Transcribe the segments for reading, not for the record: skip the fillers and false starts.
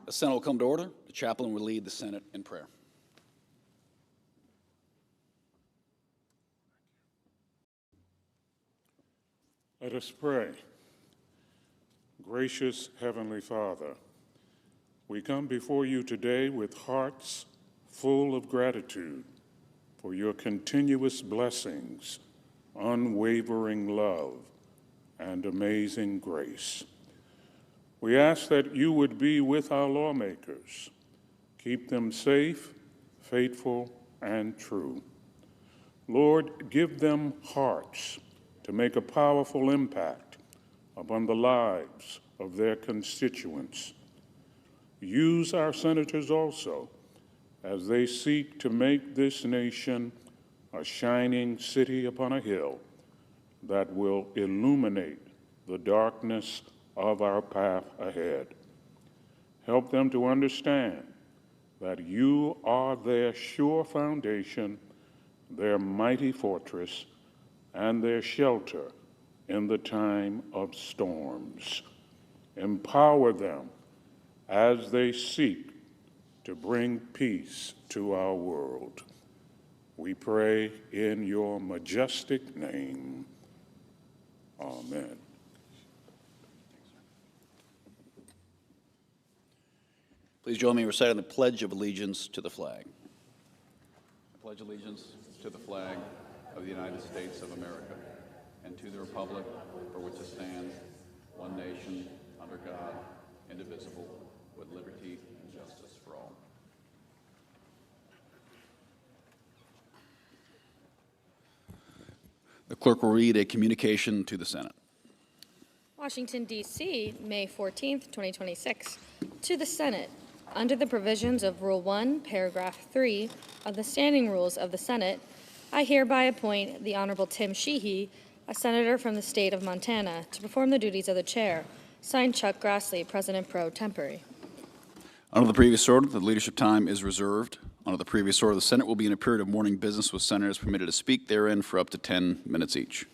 The Senate will come to order. The chaplain will lead the Senate in prayer. Let us pray. Gracious Heavenly Father, we come before you today with hearts full of gratitude for your continuous blessings, unwavering love, and amazing grace. We ask that you would be with our lawmakers, keep them safe, faithful, and true. Lord, give them hearts to make a powerful impact upon the lives of their constituents. Use our senators also as they seek to make this nation a shining city upon a hill that will illuminate the darkness of our path ahead. Help them to understand that you are their sure foundation, their mighty fortress, and their shelter in the time of storms. Empower them as they seek to bring peace to our world. We pray in your majestic name. Amen. Please join me in reciting the Pledge of Allegiance to the flag. I pledge allegiance to the flag of the United States of America and to the republic for which it stands, one nation, under God, indivisible, with liberty and justice for all. The clerk will read a communication to the Senate. Washington, D.C., May 14th, 2026. To the Senate, under the provisions of Rule 1, Paragraph 3 of the Standing Rules of the Senate, I hereby appoint the Honorable Tim Sheehy, a senator from the state of Montana, to perform the duties of the chair. Signed, Chuck Grassley, President pro tempore. Under the previous order, the leadership time is reserved. Under the previous order, the Senate will be in a period of morning business with senators permitted to speak therein for up to 10 minutes each.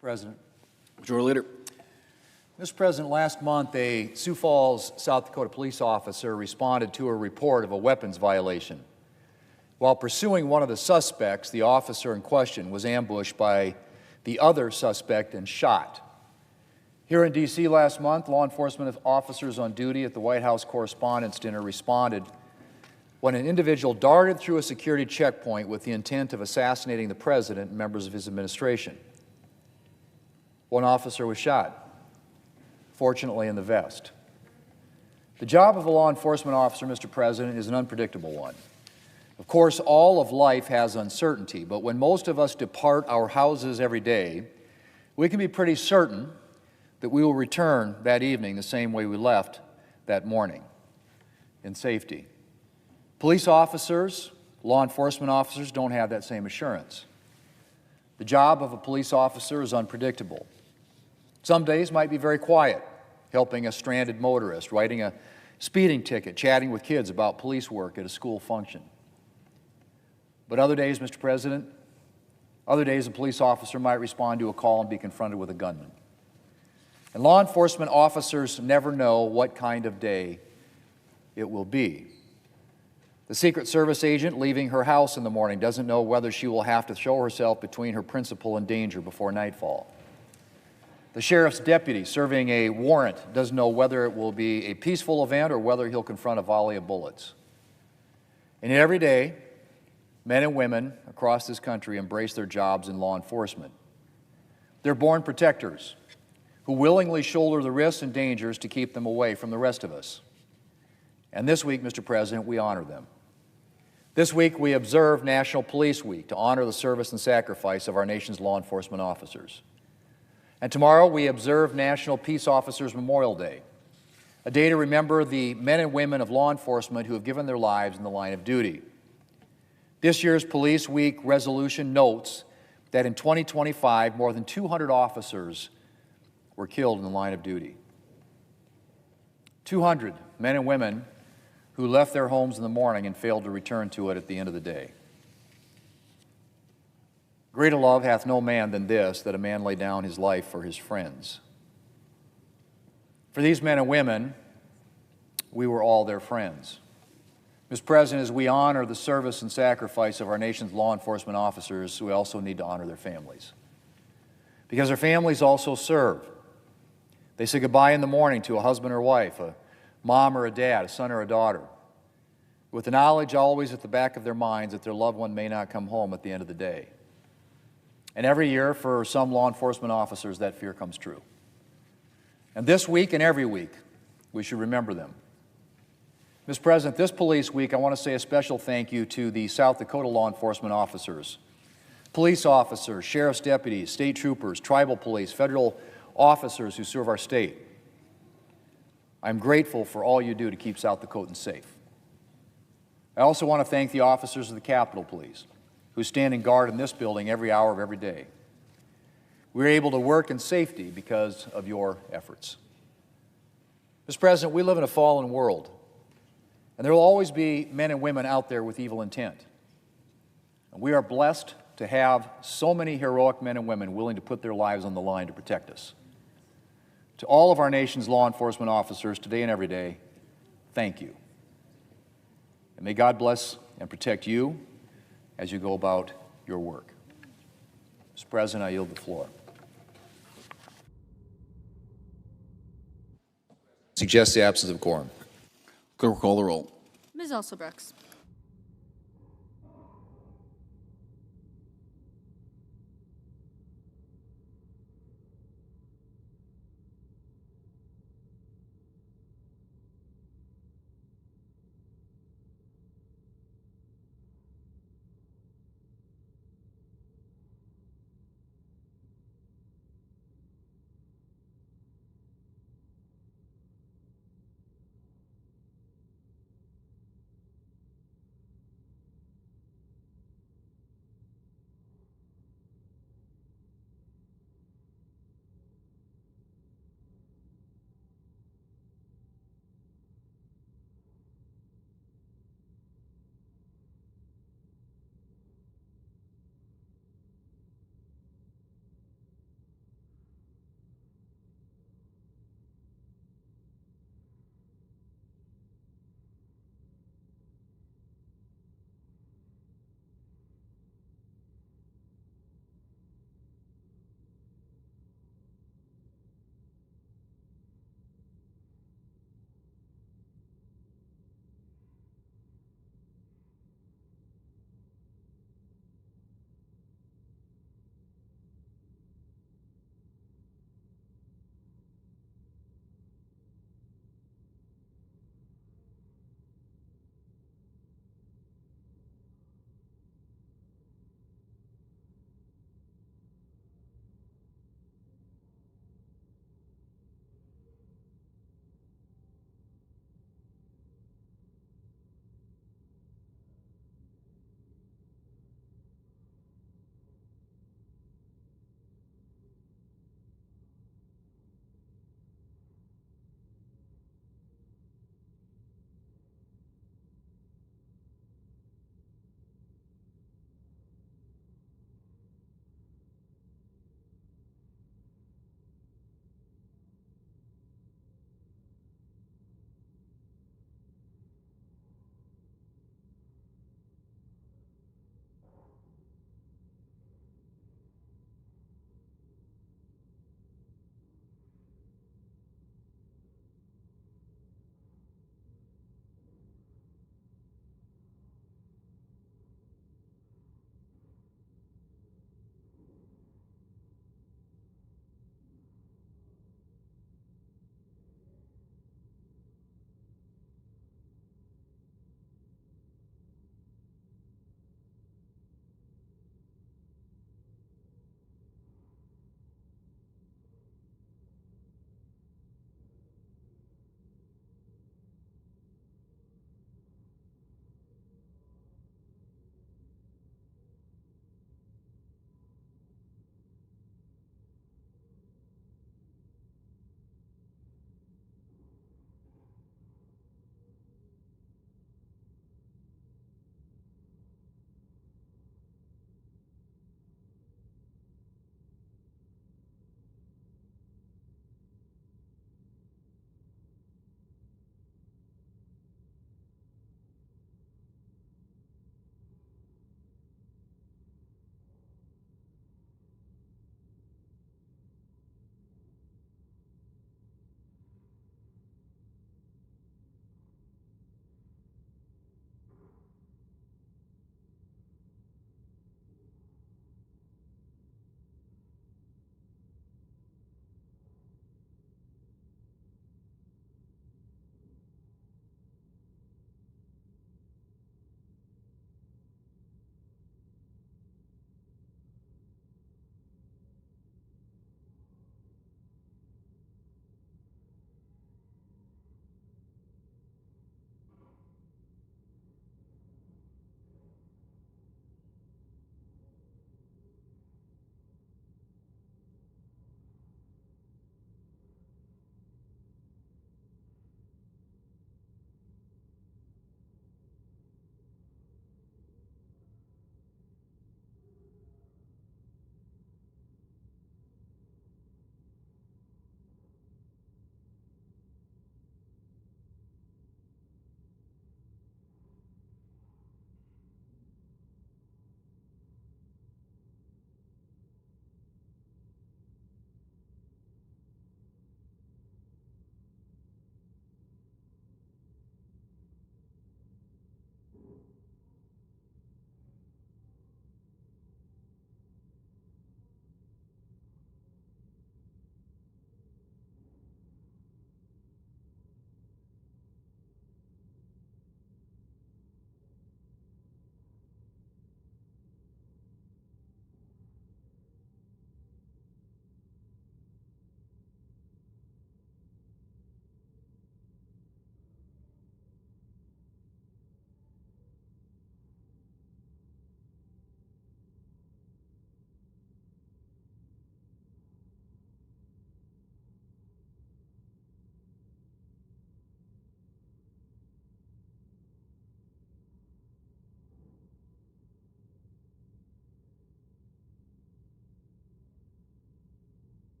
President. Majority Leader. Mr. President, last month a Sioux Falls, South Dakota police officer responded to a report of a weapons violation. While pursuing one of the suspects, the officer in question was ambushed by the other suspect and shot. Here in D.C. last month, law enforcement officers on duty at the White House Correspondents' Dinner responded when an individual darted through a security checkpoint with the intent of assassinating the president and members of his administration. One officer was shot, fortunately in the vest. The job of a law enforcement officer, Mr. President, is an unpredictable one. Of course, all of life has uncertainty, but when most of us depart our houses every day, we can be pretty certain that we will return that evening the same way we left that morning, in safety. Police officers, law enforcement officers don't have that same assurance. The job of a police officer is unpredictable. Some days might be very quiet, helping a stranded motorist, writing a speeding ticket, chatting with kids about police work at a school function. But other days, Mr. President, other days a police officer might respond to a call and be confronted with a gunman. And law enforcement officers never know what kind of day it will be. The Secret Service agent leaving her house in the morning doesn't know whether she will have to show herself between her principal and danger before nightfall. The sheriff's deputy serving a warrant doesn't know whether it will be a peaceful event or whether he'll confront a volley of bullets. And every day, men and women across this country embrace their jobs in law enforcement. They're born protectors who willingly shoulder the risks and dangers to keep them away from the rest of us. And this week, Mr. President, we honor them. This week, we observe National Police Week to honor the service and sacrifice of our nation's law enforcement officers. And tomorrow, we observe National Peace Officers Memorial Day, a day to remember the men and women of law enforcement who have given their lives in the line of duty. This year's Police Week resolution notes that in 2025, more than 200 officers were killed in the line of duty. 200 men and women who left their homes in the morning and failed to return to it at the end of the day. Greater love hath no man than this, that a man lay down his life for his friends. For these men and women, we were all their friends. Mr. President, as we honor the service and sacrifice of our nation's law enforcement officers, we also need to honor their families. Because their families also serve. They say goodbye in the morning to a husband or wife, a mom or a dad, a son or a daughter, with the knowledge always at the back of their minds that their loved one may not come home at the end of the day. And every year, for some law enforcement officers, that fear comes true. And this week and every week, we should remember them. Mr. President, this Police Week, I want to say a special thank you to the South Dakota law enforcement officers, police officers, sheriff's deputies, state troopers, tribal police, federal officers who serve our state. I'm grateful for all you do to keep South Dakotans safe. I also want to thank the officers of the Capitol Police who stand in guard in this building every hour of every day. We're able to work in safety because of your efforts. Mr. President, we live in a fallen world, and there will always be men and women out there with evil intent. And we are blessed to have so many heroic men and women willing to put their lives on the line to protect us. To all of our nation's law enforcement officers today and every day, thank you. And may God bless and protect you as you go about your work. Mr. President, I yield the floor. Suggest the absence of quorum. Clerk will call the roll. Ms. Elsebrooks.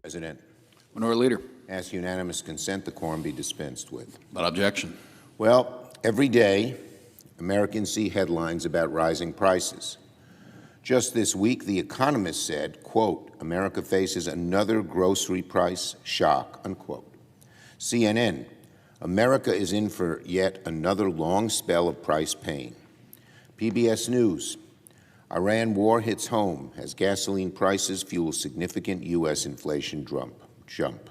President, Minority Leader. ask unanimous consent the quorum be dispensed with. Without objection. Well, every day, Americans see headlines about rising prices. Just this week, The Economist said, quote, America faces another grocery price shock, unquote. CNN, America is in for yet another long spell of price pain. PBS News, Iran war hits home as gasoline prices fuel significant U.S. inflation jump.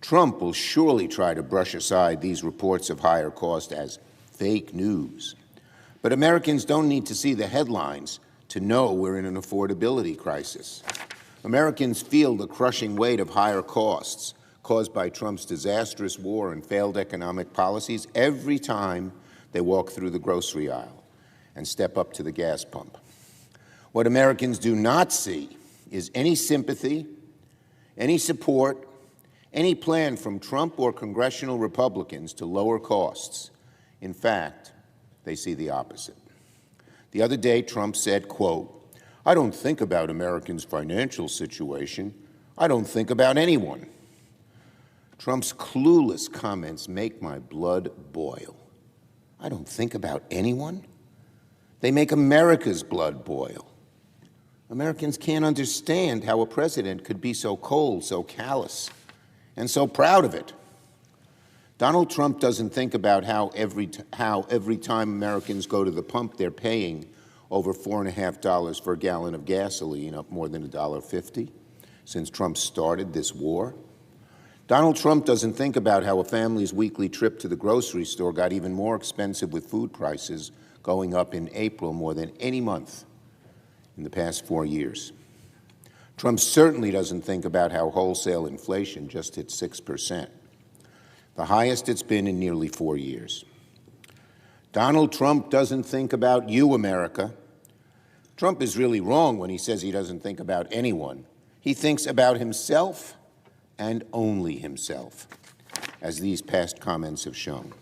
Trump will surely try to brush aside these reports of higher cost as fake news. But Americans don't need to see the headlines to know we're in an affordability crisis. Americans feel the crushing weight of higher costs caused by Trump's disastrous war and failed economic policies every time they walk through the grocery aisle and step up to the gas pump. What Americans do not see is any sympathy, any support, any plan from Trump or congressional Republicans to lower costs. In fact, they see the opposite. The other day, Trump said, quote, I don't think about Americans' financial situation. I don't think about anyone. Trump's clueless comments make my blood boil. I don't think about anyone? They make America's blood boil. Americans can't understand how a president could be so cold, so callous, and so proud of it. Donald Trump doesn't think about how every time Americans go to the pump, they're paying over $4.50 for a gallon of gasoline, up more than $1.50 since Trump started this war. Donald Trump doesn't think about how a family's weekly trip to the grocery store got even more expensive with food prices going up in April more than any month in the past 4 years. Trump certainly doesn't think about how wholesale inflation just hit 6%. The highest it's been in nearly 4 years. Donald Trump doesn't think about you, America. Trump is really wrong when he says he doesn't think about anyone. He thinks about himself and only himself, as these past comments have shown.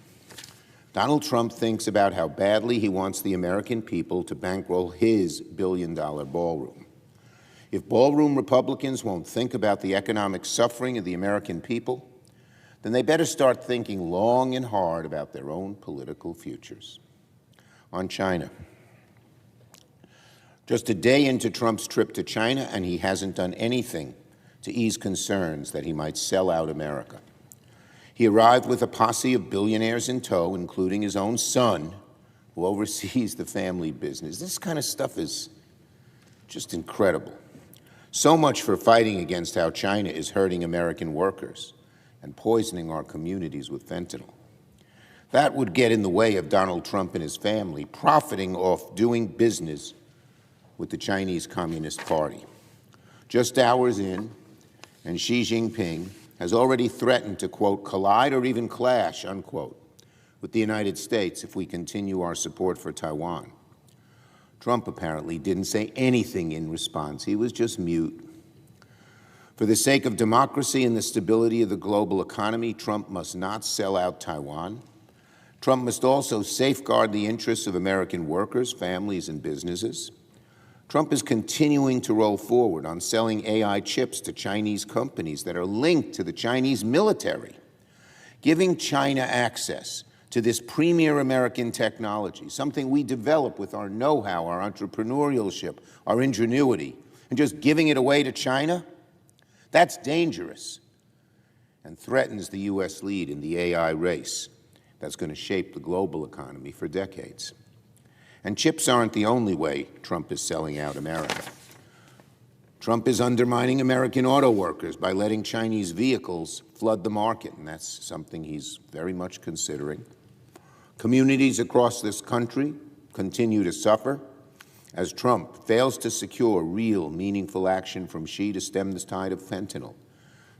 Donald Trump thinks about how badly he wants the American people to bankroll his billion-dollar ballroom. If ballroom Republicans won't think about the economic suffering of the American people, then they better start thinking long and hard about their own political futures. On China. Just a day into Trump's trip to China, and he hasn't done anything to ease concerns that he might sell out America. He arrived with a posse of billionaires in tow, including his own son, who oversees the family business. This kind of stuff is just incredible. So much for fighting against how China is hurting American workers and poisoning our communities with fentanyl. That would get in the way of Donald Trump and his family profiting off doing business with the Chinese Communist Party. Just hours in, and Xi Jinping has already threatened to, quote, collide or even clash, unquote, with the United States if we continue our support for Taiwan. Trump apparently didn't say anything in response. He was just mute. For the sake of democracy and the stability of the global economy, Trump must not sell out Taiwan. Trump must also safeguard the interests of American workers, families, and businesses. Trump is continuing to roll forward on selling AI chips to Chinese companies that are linked to the Chinese military, giving China access to this premier American technology, something we develop with our know-how, our entrepreneurship, our ingenuity, and just giving it away to China. That's dangerous and threatens the U.S. lead in the AI race that's going to shape the global economy for decades. And chips aren't the only way Trump is selling out America. Trump is undermining American auto workers by letting Chinese vehicles flood the market, and that's something he's very much considering. Communities across this country continue to suffer as Trump fails to secure real, meaningful action from Xi to stem this tide of fentanyl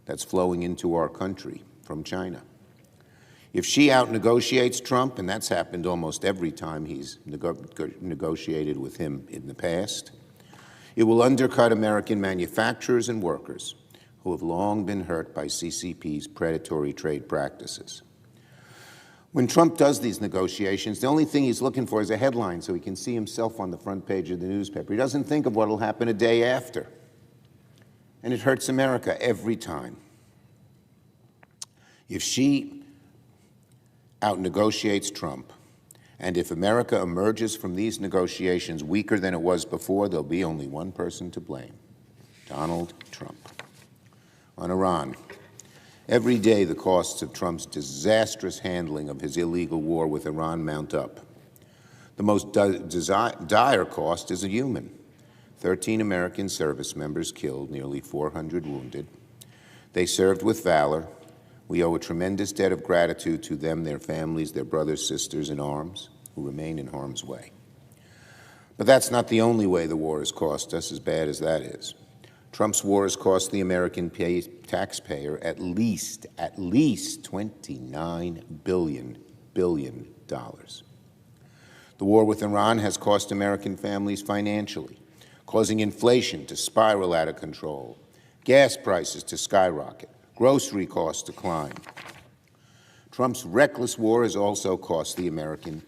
that's flowing into our country from China. If Xi out-negotiates Trump, and that's happened almost every time he's negotiated with him in the past, it will undercut American manufacturers and workers who have long been hurt by CCP's predatory trade practices. When Trump does these negotiations, the only thing he's looking for is a headline so he can see himself on the front page of the newspaper. He doesn't think of what will happen a day after. and it hurts America every time. If she outnegotiates Trump, and if America emerges from these negotiations weaker than it was before, there'll be only one person to blame: Donald Trump. On Iran, every day the costs of Trump's disastrous handling of his illegal war with Iran mount up. The most dire cost is a human. 13 American service members killed, nearly 400 wounded. They served with valor. We owe a tremendous debt of gratitude to them, their families, their brothers, sisters in arms who remain in harm's way. But that's not the only way the war has cost us, as bad as that is. Trump's war has cost the American taxpayer at least $29 billion. The war with Iran has cost American families financially, causing inflation to spiral out of control, gas prices to skyrocket, grocery costs to climb. Trump's reckless war has also cost the American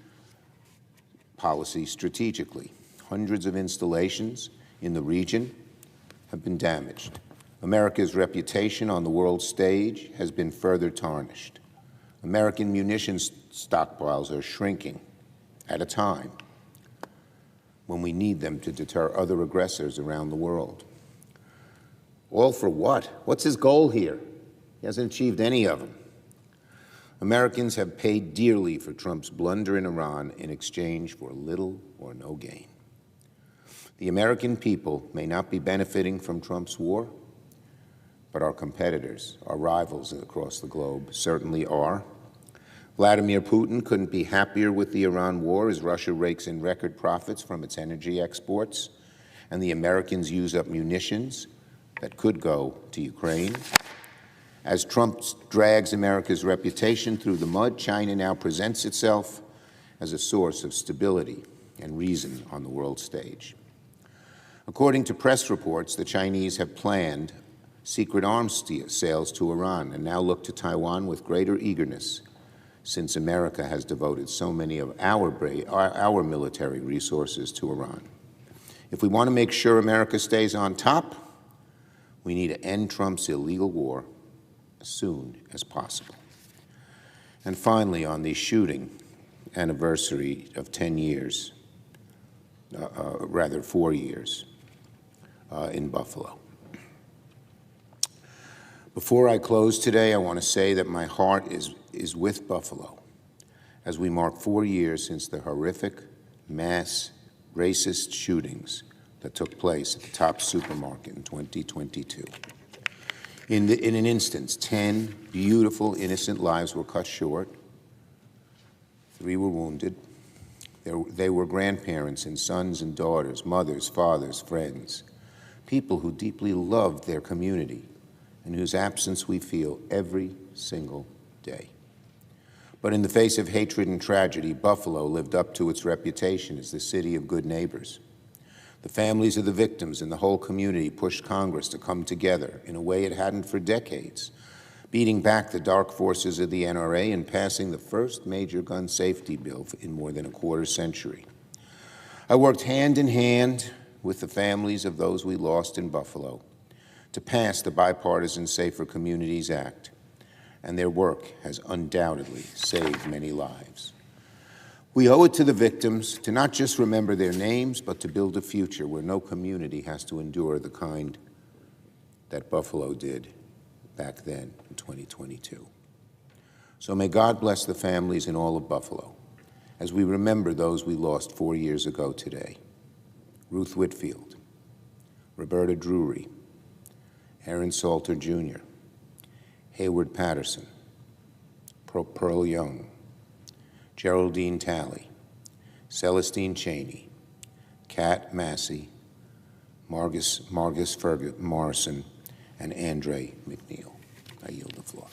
policy strategically. Hundreds of installations in the region have been damaged. America's reputation on the world stage has been further tarnished. American munitions stockpiles are shrinking at a time when we need them to deter other aggressors around the world. All for what? What's his goal here? He hasn't achieved any of them. Americans have paid dearly for Trump's blunder in Iran in exchange for little or no gain. The American people may not be benefiting from Trump's war, but our competitors, our rivals across the globe, certainly are. Vladimir Putin couldn't be happier with the Iran war as Russia rakes in record profits from its energy exports, and the Americans use up munitions that could go to Ukraine. As Trump drags America's reputation through the mud, China now presents itself as a source of stability and reason on the world stage. According to press reports, the Chinese have planned secret arms sales to Iran and now look to Taiwan with greater eagerness, since America has devoted so many of our military resources to Iran. If we want to make sure America stays on top, we need to end Trump's illegal war as soon as possible. And finally, on the shooting anniversary of 10 years, 4 years, in Buffalo. Before I close today, I want to say that my heart is with Buffalo as we mark 4 years since the horrific mass racist shootings that took place at the Tops supermarket in 2022. In an instance, 10 beautiful, innocent lives were cut short. 3 were wounded. They were grandparents and sons and daughters, mothers, fathers, friends, people who deeply loved their community and whose absence we feel every single day. But in the face of hatred and tragedy, Buffalo lived up to its reputation as the city of good neighbors. The families of the victims and the whole community pushed Congress to come together in a way it hadn't for decades, beating back the dark forces of the NRA and passing the first major gun safety bill in more than a quarter century. I worked hand in hand with the families of those we lost in Buffalo to pass the Bipartisan Safer Communities Act, and their work has undoubtedly saved many lives. We owe it to the victims to not just remember their names, but to build a future where no community has to endure the kind that Buffalo did back then in 2022. So may God bless the families in all of Buffalo as we remember those we lost 4 years ago today. Ruth Whitfield, Roberta Drury, Aaron Salter Jr., Hayward Patterson, Pearl Young, Geraldine Talley, Celestine Cheney, Kat Massey, Margus Morrison, and Andre McNeil. I yield the floor.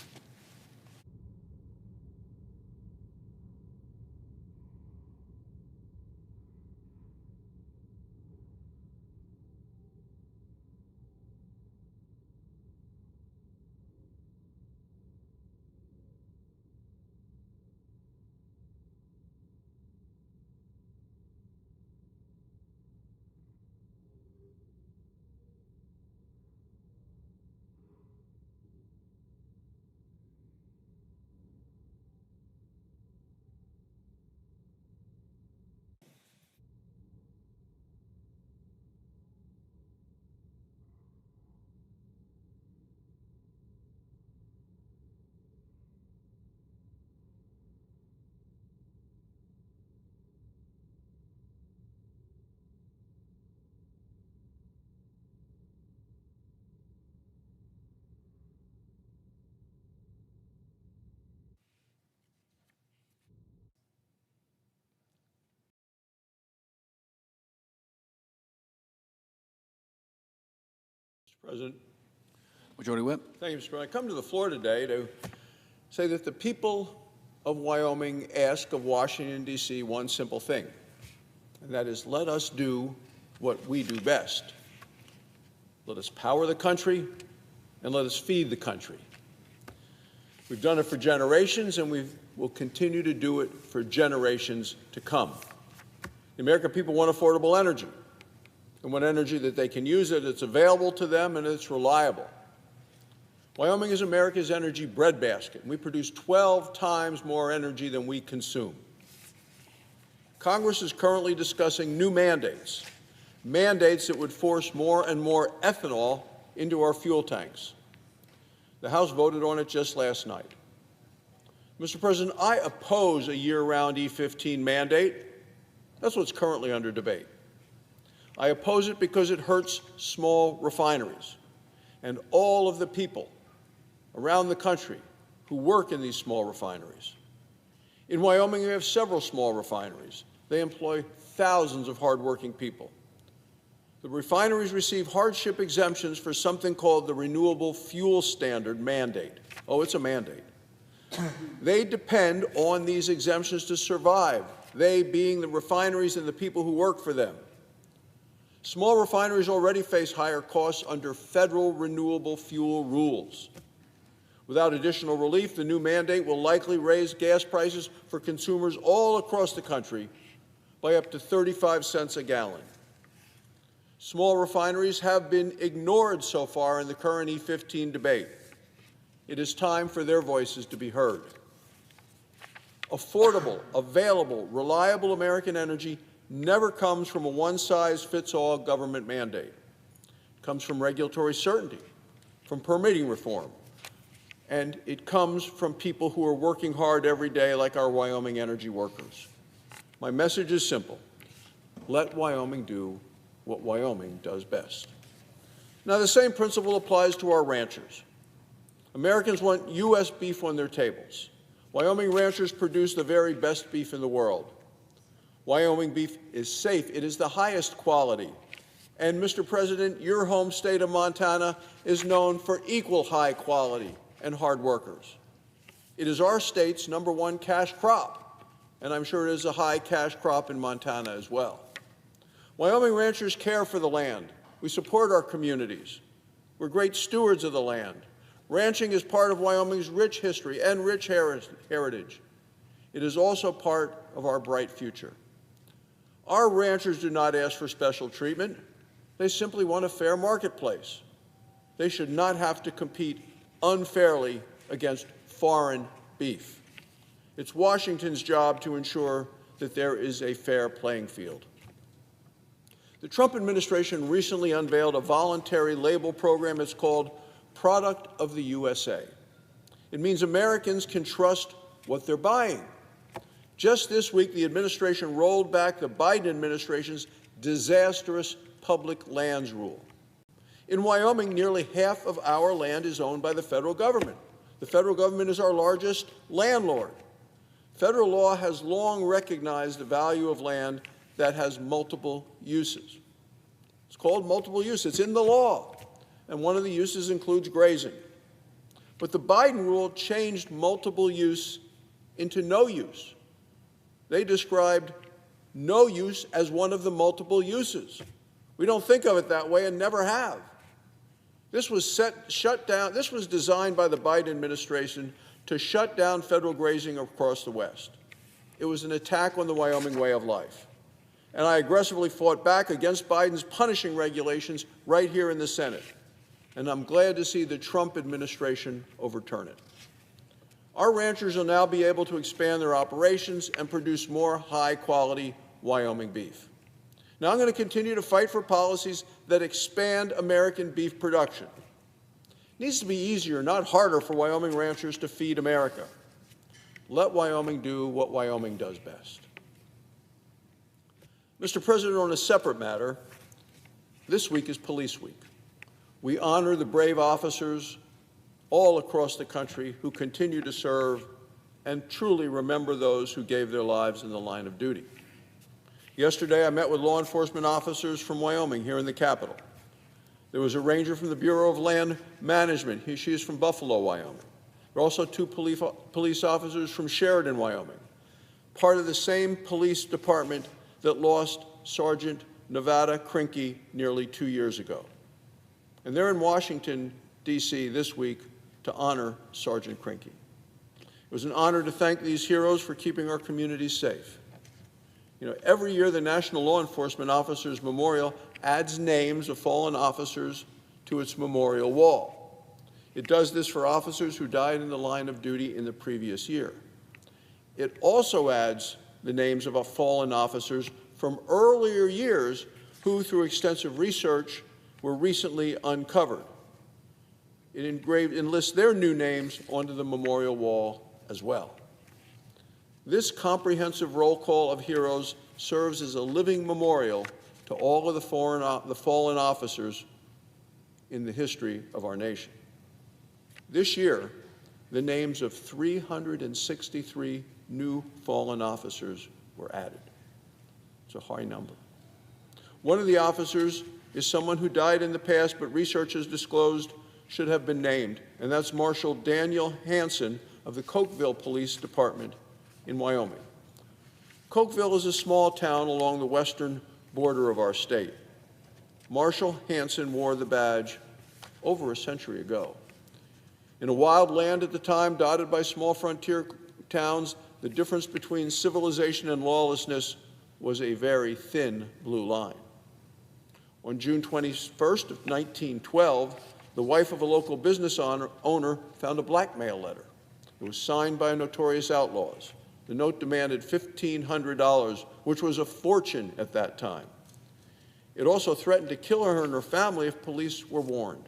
President. Majority Whip. Thank you, Mr. President. I come to the floor today to say that the people of Wyoming ask of Washington, D.C. one simple thing, and that is let us do what we do best. Let us power the country and let us feed the country. We've done it for generations, and we will continue to do it for generations to come. The American people want affordable energy. They want energy that they can use, that it's available to them, and it's reliable. Wyoming is America's energy breadbasket, and we produce 12 times more energy than we consume. Congress is currently discussing new mandates that would force more and more ethanol into our fuel tanks. The House voted on it just last night. Mr. President, I oppose a year-round E15 mandate. That's what's currently under debate. I oppose it because it hurts small refineries and all of the people around the country who work in these small refineries. In Wyoming, we have several small refineries. They employ thousands of hardworking people. The refineries receive hardship exemptions for something called the Renewable Fuel Standard mandate. Oh, it's a mandate. They depend on these exemptions to survive, they being the refineries and the people who work for them. Small refineries already face higher costs under federal renewable fuel rules. Without additional relief, the new mandate will likely raise gas prices for consumers all across the country by up to 35 cents a gallon. Small refineries have been ignored so far in the current E15 debate. It is time for their voices to be heard. Affordable, available, reliable American energy never comes from a one-size-fits-all government mandate. It comes from regulatory certainty, from permitting reform, and it comes from people who are working hard every day like our Wyoming energy workers. My message is simple. Let Wyoming do what Wyoming does best. Now, the same principle applies to our ranchers. Americans want U.S. beef on their tables. Wyoming ranchers produce the very best beef in the world. Wyoming beef is safe. It is the highest quality. And, Mr. President, your home state of Montana is known for equal high quality and hard workers. It is our state's #1 cash crop, and I'm sure it is a high cash crop in Montana as well. Wyoming ranchers care for the land. We support our communities. We're great stewards of the land. Ranching is part of Wyoming's rich history and rich heritage. It is also part of our bright future. Our ranchers do not ask for special treatment. They simply want a fair marketplace. They should not have to compete unfairly against foreign beef. It's Washington's job to ensure that there is a fair playing field. The Trump administration recently unveiled a voluntary label program. It's called Product of the USA. It means Americans can trust what they're buying. Just this week, the administration rolled back the Biden administration's disastrous public lands rule. In Wyoming, nearly half of our land is owned by the federal government. The federal government is our largest landlord. Federal law has long recognized the value of land that has multiple uses. It's called multiple use. It's in the law. And one of the uses includes grazing. But the Biden rule changed multiple use into no use. They described no use as one of the multiple uses. We don't think of it that way and never have. This was shut down. This was designed by the Biden administration to shut down federal grazing across the West. It was an attack on the Wyoming way of life. And I aggressively fought back against Biden's punishing regulations right here in the Senate. And I'm glad to see the Trump administration overturn it. Our ranchers will now be able to expand their operations and produce more high-quality Wyoming beef. Now I'm going to continue to fight for policies that expand American beef production. It needs to be easier, not harder, for Wyoming ranchers to feed America. Let Wyoming do what Wyoming does best. Mr. President, on a separate matter, this week is Police Week. We honor the brave officers all across the country who continue to serve and truly remember those who gave their lives in the line of duty. Yesterday, I met with law enforcement officers from Wyoming here in the Capitol. There was a ranger from the Bureau of Land Management. She is from Buffalo, Wyoming. There are also two police officers from Sheridan, Wyoming, part of the same police department that lost Sergeant Nevada Krinke nearly 2 years ago. And they're in Washington, D.C. this week to honor Sergeant Krinke. It was an honor to thank these heroes for keeping our communities safe. You know, every year the National Law Enforcement Officers Memorial adds names of fallen officers to its memorial wall. It does this for officers who died in the line of duty in the previous year. It also adds the names of fallen officers from earlier years who, through extensive research, were recently uncovered. It enlists their new names onto the memorial wall as well. This comprehensive roll call of heroes serves as a living memorial to all of the fallen officers in the history of our nation. This year, the names of 363 new fallen officers were added. It's a high number. One of the officers is someone who died in the past, but research has disclosed should have been named, and that's Marshal Daniel Hansen of the Cokeville Police Department in Wyoming. Cokeville is a small town along the western border of our state. Marshal Hansen wore the badge over a century ago. In a wild land at the time dotted by small frontier towns, the difference between civilization and lawlessness was a very thin blue line. On June 21st of 1912, the wife of a local business owner found a blackmail letter. It was signed by notorious outlaws. The note demanded $1,500, which was a fortune at that time. It also threatened to kill her and her family if police were warned.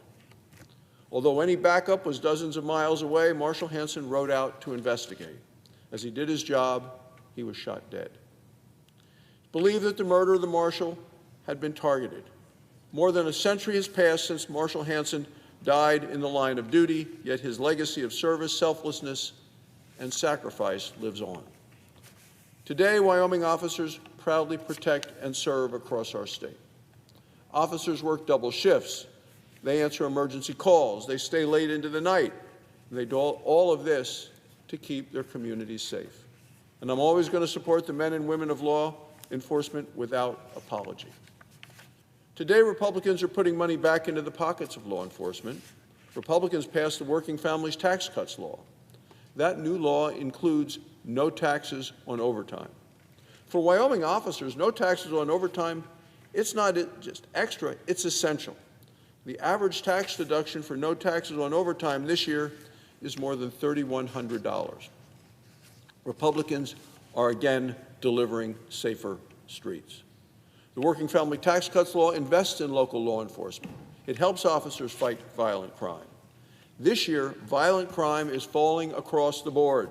Although any backup was dozens of miles away, Marshal Hansen rode out to investigate. As he did his job, he was shot dead. It's believed that the murder of the marshal had been targeted. More than a century has passed since Marshal Hansen died in the line of duty, yet his legacy of service, selflessness, and sacrifice lives on. Today, Wyoming officers proudly protect and serve across our state. Officers work double shifts. They answer emergency calls. They stay late into the night. And they do all of this to keep their communities safe. And I'm always going to support the men and women of law enforcement without apology. Today, Republicans are putting money back into the pockets of law enforcement. Republicans passed the Working Families Tax Cuts law. That new law includes no taxes on overtime. For Wyoming officers, no taxes on overtime, it's not just extra, it's essential. The average tax deduction for no taxes on overtime this year is more than $3,100. Republicans are again delivering safer streets. The Working Family Tax Cuts law invests in local law enforcement. It helps officers fight violent crime. This year, violent crime is falling across the board.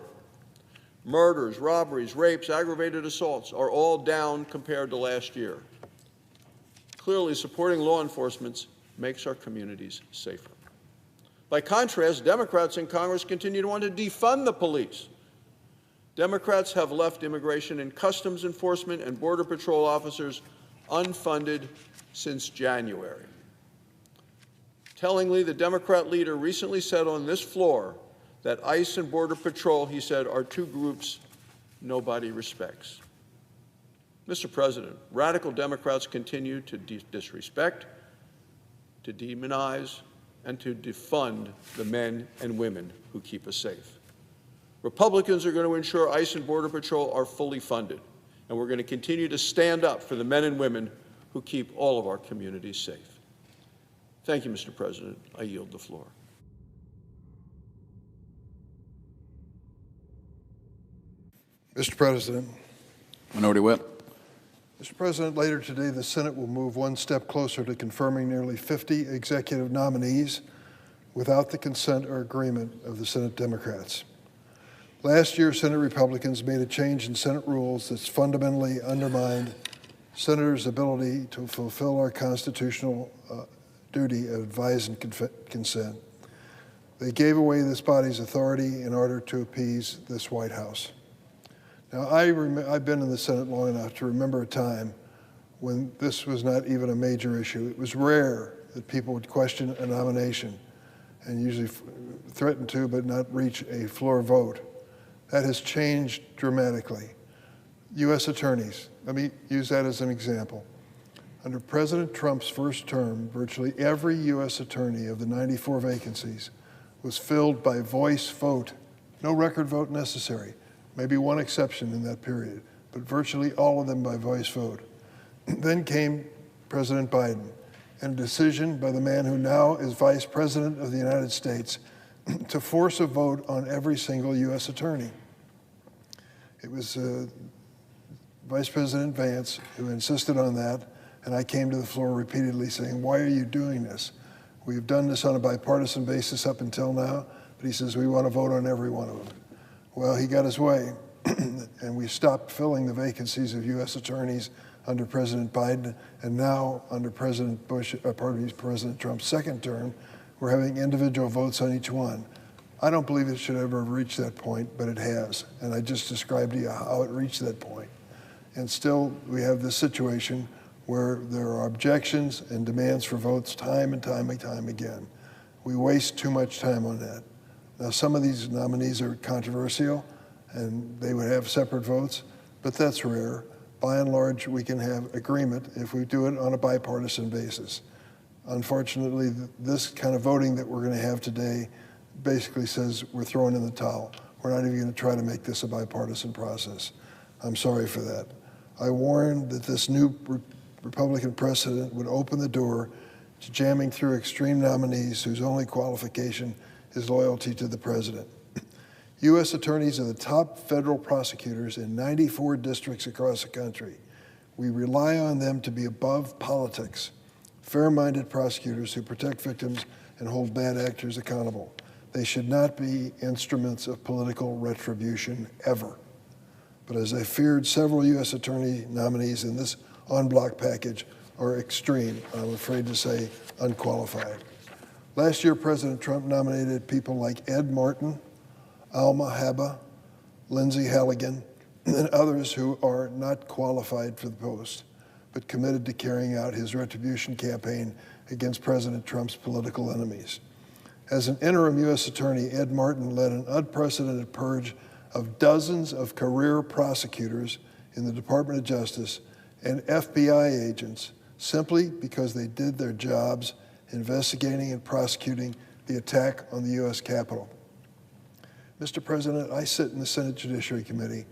Murders, robberies, rapes, aggravated assaults are all down compared to last year. Clearly, supporting law enforcement makes our communities safer. By contrast, Democrats in Congress continue to want to defund the police. Democrats have left Immigration and Customs Enforcement and Border Patrol officers unfunded since January. Tellingly, the Democrat leader recently said on this floor that ICE and Border Patrol, he said, are two groups nobody respects. Mr. President, radical Democrats continue to disrespect, to demonize, and to defund the men and women who keep us safe. Republicans are going to ensure ICE and Border Patrol are fully funded, and we're going to continue to stand up for the men and women who keep all of our communities safe. Thank you, Mr. President. I yield the floor. Mr. President. Minority Whip. Mr. President, later today, the Senate will move one step closer to confirming nearly 50 executive nominees without the consent or agreement of the Senate Democrats. Last year, Senate Republicans made a change in Senate rules that's fundamentally undermined senators' ability to fulfill our constitutional duty of advise and consent. They gave away this body's authority in order to appease this White House. Now, I've been in the Senate long enough to remember a time when this was not even a major issue. It was rare that people would question a nomination and usually threaten to but not reach a floor vote. That has changed dramatically. U.S. attorneys, let me use that as an example. Under President Trump's first term, virtually every U.S. attorney of the 94 vacancies was filled by voice vote. No record vote necessary. Maybe one exception in that period, but virtually all of them by voice vote. Then came President Biden, and a decision by the man who now is Vice President of the United States to force a vote on every single U.S. attorney. It was Vice President Vance who insisted on that, and I came to the floor repeatedly saying, why are you doing this? We've done this on a bipartisan basis up until now, but he says, we want to vote on every one of them. Well, he got his way, and we stopped filling the vacancies of U.S. attorneys under President Biden, and now under President President Trump's second term, we're having individual votes on each one. I don't believe it should ever have reached that point, but it has, and I just described to you how it reached that point. And still, we have this situation where there are objections and demands for votes time and time again. We waste too much time on that. Now, some of these nominees are controversial, and they would have separate votes, but that's rare. By and large, we can have agreement if we do it on a bipartisan basis. Unfortunately, this kind of voting that we're going to have today basically says we're throwing in the towel. We're not even going to try to make this a bipartisan process. I'm sorry for that. I warned that this new Republican precedent would open the door to jamming through extreme nominees whose only qualification is loyalty to the president. U.S. attorneys are the top federal prosecutors in 94 districts across the country. We rely on them to be above politics, fair-minded prosecutors who protect victims and hold bad actors accountable. They should not be instruments of political retribution ever. But as I feared, several U.S. attorney nominees in this en bloc package are extreme, I'm afraid to say unqualified. Last year, President Trump nominated people like Ed Martin, Alma Habba, Lindsay Halligan, and others who are not qualified for the post, but committed to carrying out his retribution campaign against President Trump's political enemies. As an interim U.S. attorney, Ed Martin led an unprecedented purge of dozens of career prosecutors in the Department of Justice and FBI agents simply because they did their jobs investigating and prosecuting the attack on the U.S. Capitol. Mr. President, I sit in the Senate Judiciary Committee,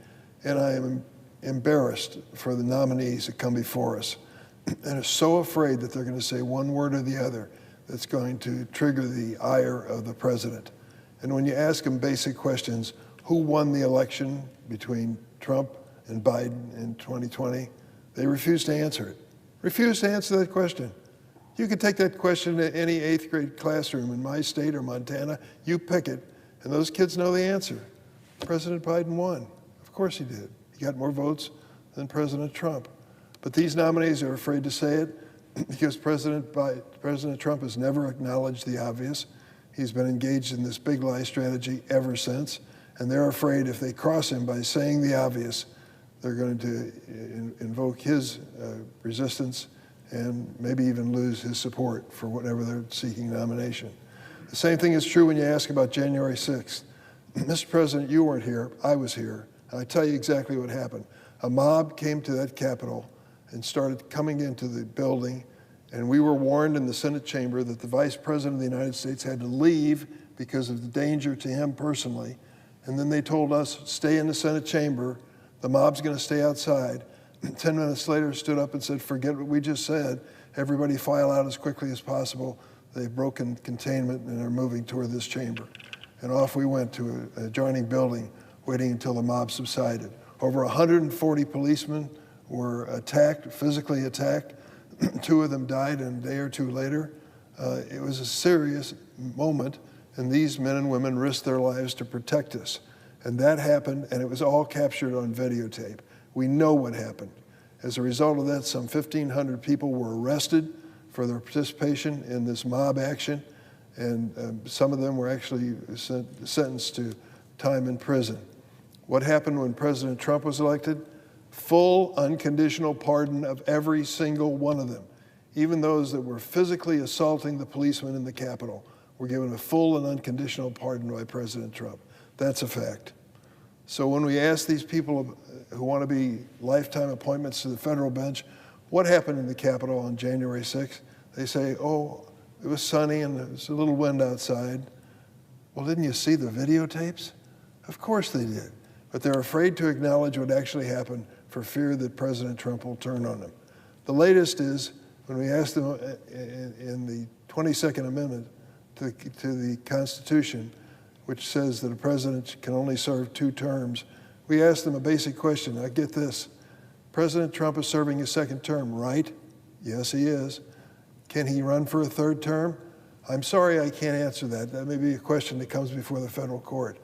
and I am embarrassed for the nominees that come before us and are so afraid that they're going to say one word or the other that's going to trigger the ire of the president. And when you ask them basic questions, who won the election between Trump and Biden in 2020, they refuse to answer it. Refuse to answer that question. You can take that question to any 8th grade classroom in my state or Montana, you pick it, and those kids know the answer. President Biden won. Of course he did. He got more votes than President Trump. But these nominees are afraid to say it because President Trump has never acknowledged the obvious. He's been engaged in this big lie strategy ever since, and they're afraid if they cross him by saying the obvious, they're going to invoke his resistance and maybe even lose his support for whatever they're seeking nomination. The same thing is true when you ask about January 6th. Mr. President, you weren't here, I was here, and I tell you exactly what happened. A mob came to that Capitol and started coming into the building, and we were warned in the Senate chamber that the Vice President of the United States had to leave because of the danger to him personally, and then they told us, stay in the Senate chamber, the mob's going to stay outside. 10 minutes later, stood up and said, forget what we just said, everybody file out as quickly as possible. They've broken containment and are moving toward this chamber. And off we went to an adjoining building, waiting until the mob subsided. Over 140 policemen were attacked, physically attacked. 2 of them died, and a day or 2 later. It was a serious moment, and these men and women risked their lives to protect us. And that happened, and it was all captured on videotape. We know what happened. As a result of that, some 1,500 people were arrested for their participation in this mob action, and some of them were actually sentenced to time in prison. What happened when President Trump was elected? Full unconditional pardon of every single one of them. Even those that were physically assaulting the policemen in the Capitol were given a full and unconditional pardon by President Trump. That's a fact. So when we ask these people who want to be lifetime appointments to the federal bench, what happened in the Capitol on January 6th? They say, oh, it was sunny and there was a little wind outside. Well, didn't you see the videotapes? Of course they did. But they're afraid to acknowledge what actually happened for fear that President Trump will turn on them. The latest is when we asked them in the 22nd Amendment to the Constitution, which says that a president can only serve 2 terms, we asked them a basic question. Now get this. President Trump is serving his 2nd term, right? Yes, he is. Can he run for a 3rd term? I'm sorry I can't answer that. That may be a question that comes before the federal court.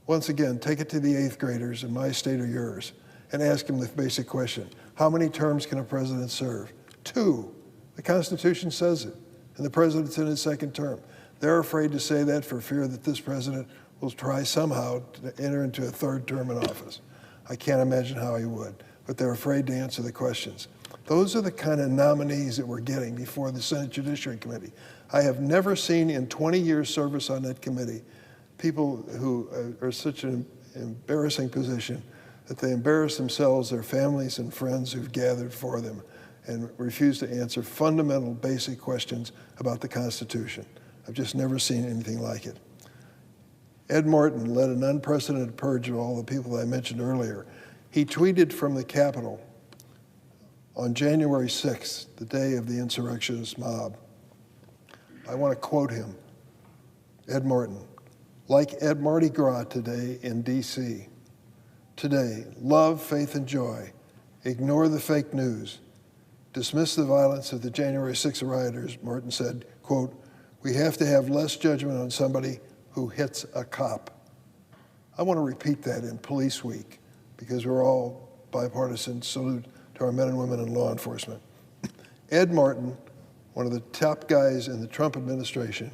Once again, take it to the 8th graders in my state or yours and ask them the basic question. How many terms can a president serve? 2. The Constitution says it, and the president's in his 2nd term. They're afraid to say that for fear that this president will try somehow to enter into a 3rd term in office. I can't imagine how he would, but they're afraid to answer the questions. Those are the kind of nominees that we're getting before the Senate Judiciary Committee. I have never seen in 20 years service on that committee people who are such an embarrassing position that they embarrass themselves, their families and friends who've gathered for them and refuse to answer fundamental basic questions about the Constitution. I've just never seen anything like it. Ed Martin led an unprecedented purge of all the people that I mentioned earlier. He tweeted from the Capitol on January 6th, the day of the insurrectionist mob. I want to quote him, Ed Martin. Like at Mardi Gras today in D.C. Today, love, faith, and joy. Ignore the fake news. Dismiss the violence of the January 6th rioters, Martin said, quote, we have to have less judgment on somebody who hits a cop. I want to repeat that in Police Week because we're all bipartisan. Salute to our men and women in law enforcement. Ed Martin, one of the top guys in the Trump administration,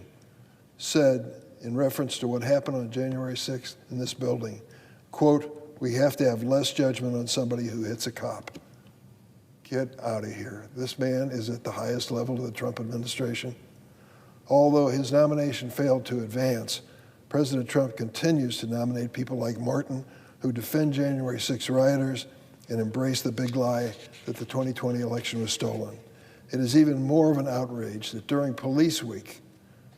said in reference to what happened on January 6th in this building, quote, we have to have less judgment on somebody who hits a cop. Get out of here. This man is at the highest level of the Trump administration. Although his nomination failed to advance, President Trump continues to nominate people like Martin who defend January 6 rioters and embrace the big lie that the 2020 election was stolen. It is even more of an outrage that during Police Week,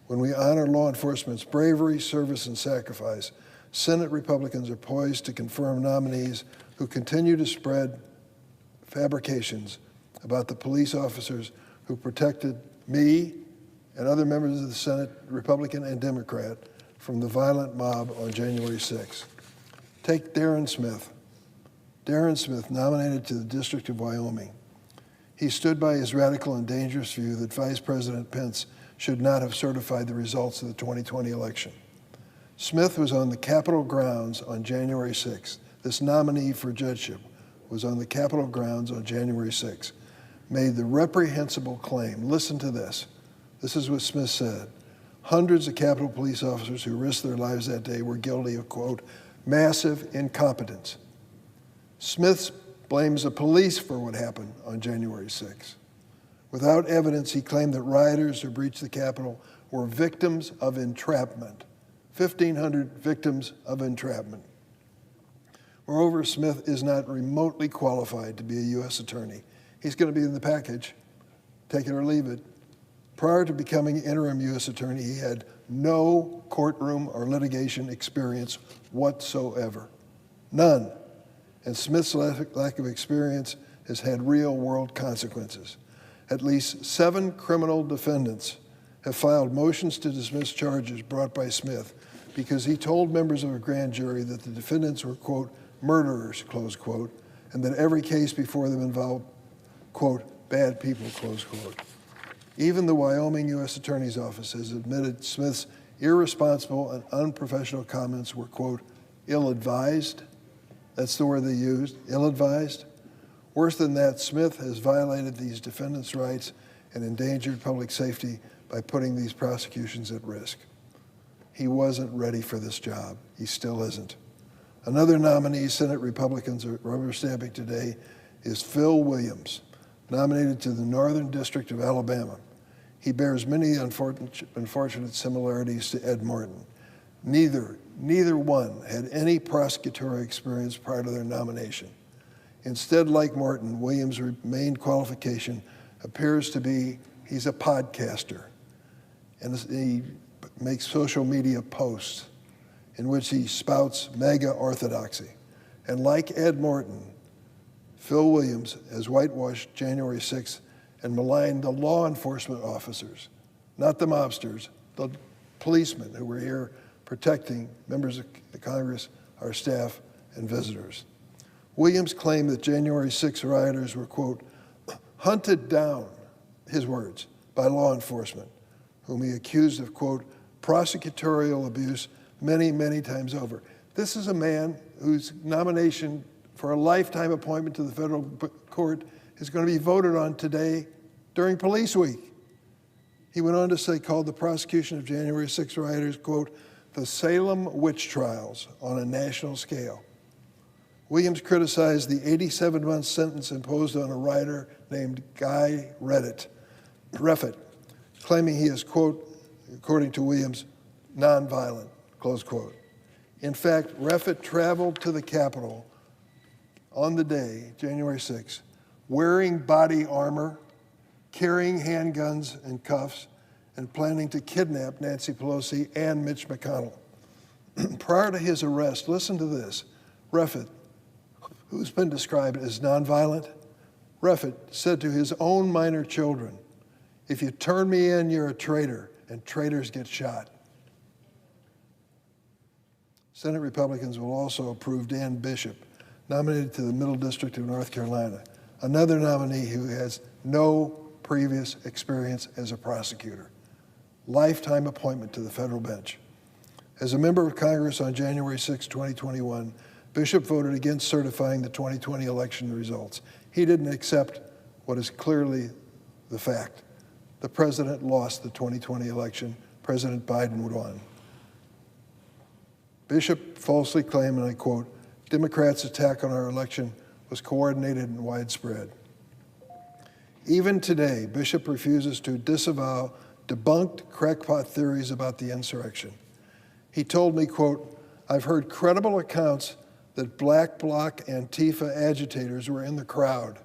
when we honor law enforcement's bravery, service, and sacrifice, Senate Republicans are poised to confirm nominees who continue to spread fabrications about the police officers who protected me and other members of the Senate, Republican and Democrat, from the violent mob on January 6th. Take Darren Smith. Darren Smith, nominated to the District of Wyoming. He stood by his radical and dangerous view that Vice President Pence should not have certified the results of the 2020 election. Smith was on the Capitol grounds on January 6th. This nominee for judgeship was on the Capitol grounds on January 6th, made the reprehensible claim, listen to this. This is what Smith said. Hundreds of Capitol police officers who risked their lives that day were guilty of, quote, massive incompetence. Smith blames the police for what happened on January 6th. Without evidence, he claimed that rioters who breached the Capitol were victims of entrapment. 1,500 victims of entrapment. Moreover, Smith is not remotely qualified to be a U.S. attorney. He's going to be in the package, take it or leave it. Prior to becoming interim U.S. attorney, he had no courtroom or litigation experience whatsoever. None. And Smith's lack of experience has had real-world consequences. At least 7 criminal defendants have filed motions to dismiss charges brought by Smith because he told members of a grand jury that the defendants were, quote, murderers, close quote, and that every case before them involved, quote, bad people, close quote. Even the Wyoming U.S. Attorney's Office has admitted Smith's irresponsible and unprofessional comments were, quote, ill-advised. That's the word they used, ill-advised. Worse than that, Smith has violated these defendants' rights and endangered public safety by putting these prosecutions at risk. He wasn't ready for this job. He still isn't. Another nominee Senate Republicans are rubber stamping today is Phil Williams, nominated to the Northern District of Alabama. He bears many unfortunate similarities to Ed Martin. Neither one had any prosecutorial experience prior to their nomination. Instead, like Martin, Williams' main qualification appears to be he's a podcaster, and he makes social media posts in which he spouts MAGA orthodoxy. And like Ed Martin, Phil Williams has whitewashed January 6th and maligned the law enforcement officers, not the mobsters, the policemen who were here protecting members of Congress, our staff, and visitors. Williams claimed that January 6 rioters were, quote, hunted down, his words, by law enforcement, whom he accused of, quote, prosecutorial abuse many, many times over. This is a man whose nomination for a lifetime appointment to the federal court is going to be voted on today during Police Week. He went on to say, called the prosecution of January 6 rioters, quote, the Salem witch trials on a national scale. Williams criticized the 87-month sentence imposed on a rioter named Guy Reffitt, claiming he is, quote, according to Williams, nonviolent, close quote. In fact, Reffitt traveled to the Capitol on the day, January 6, wearing body armor, carrying handguns and cuffs, and planning to kidnap Nancy Pelosi and Mitch McConnell. Prior to his arrest, listen to this, Reffitt, who's been described as nonviolent, Reffitt said to his own minor children, if you turn me in, you're a traitor, and traitors get shot. Senate Republicans will also approve Dan Bishop, nominated to the Middle District of North Carolina, another nominee who has no previous experience as a prosecutor. Lifetime appointment to the federal bench. As a member of Congress on January 6, 2021, Bishop voted against certifying the 2020 election results. He didn't accept what is clearly the fact. The president lost the 2020 election. President Biden won. Bishop falsely claimed, and I quote, Democrats' attack on our election was coordinated and widespread. Even today, Bishop refuses to disavow debunked crackpot theories about the insurrection. He told me, quote, I've heard credible accounts that Black Bloc Antifa agitators were in the crowd,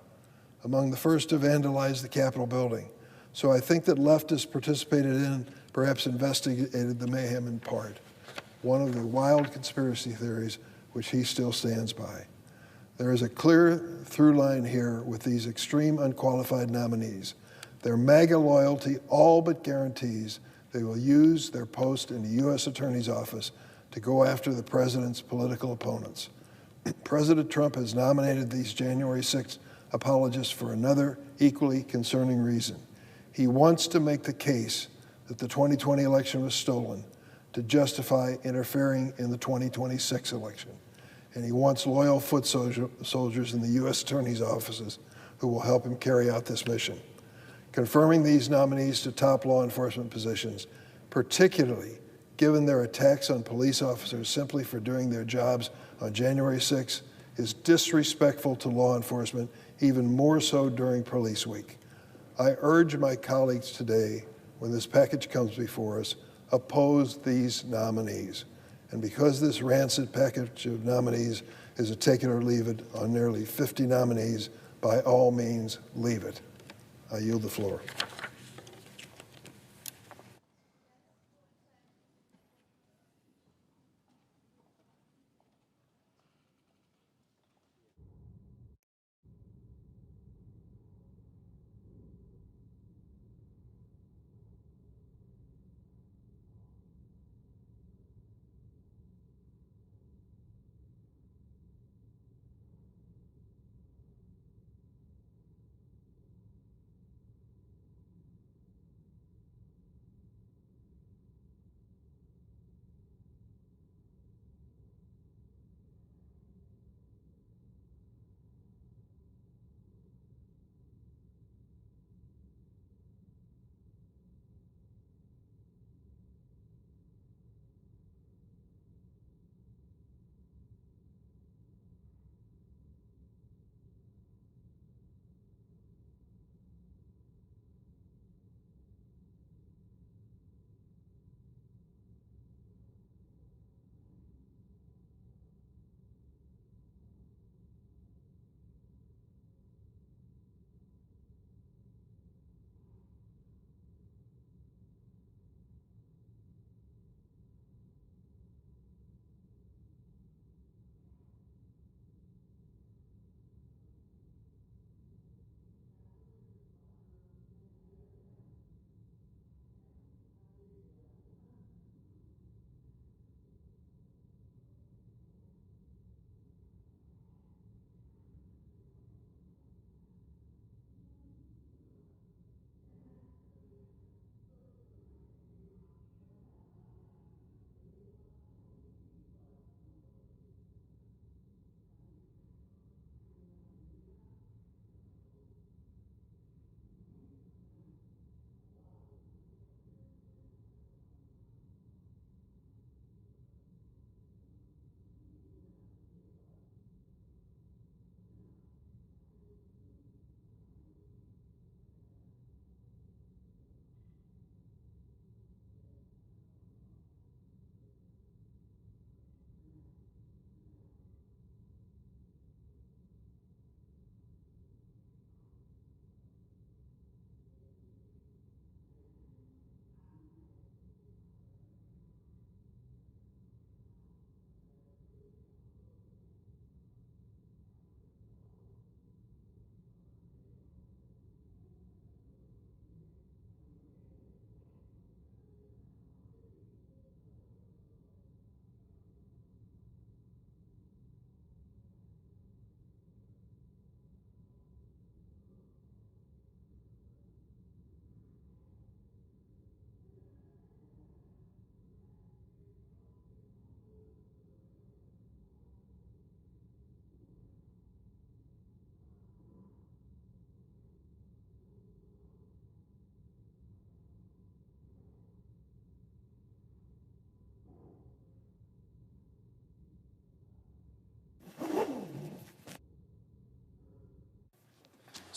among the first to vandalize the Capitol building. So I think that leftists participated in, perhaps investigated the mayhem in part. One of the wild conspiracy theories which he still stands by. There is a clear through line here with these extreme unqualified nominees. Their MAGA loyalty all but guarantees they will use their post in the U.S. Attorney's Office to go after the president's political opponents. President Trump has nominated these January 6 apologists for another equally concerning reason. He wants to make the case that the 2020 election was stolen to justify interfering in the 2026 election. And he wants loyal foot soldiers in the U.S. Attorney's offices who will help him carry out this mission. Confirming these nominees to top law enforcement positions, particularly given their attacks on police officers simply for doing their jobs on January 6, is disrespectful to law enforcement, even more so during Police Week. I urge my colleagues today, when this package comes before us, oppose these nominees. And because this rancid package of nominees is a take it or leave it on nearly 50 nominees, by all means, leave it. I yield the floor.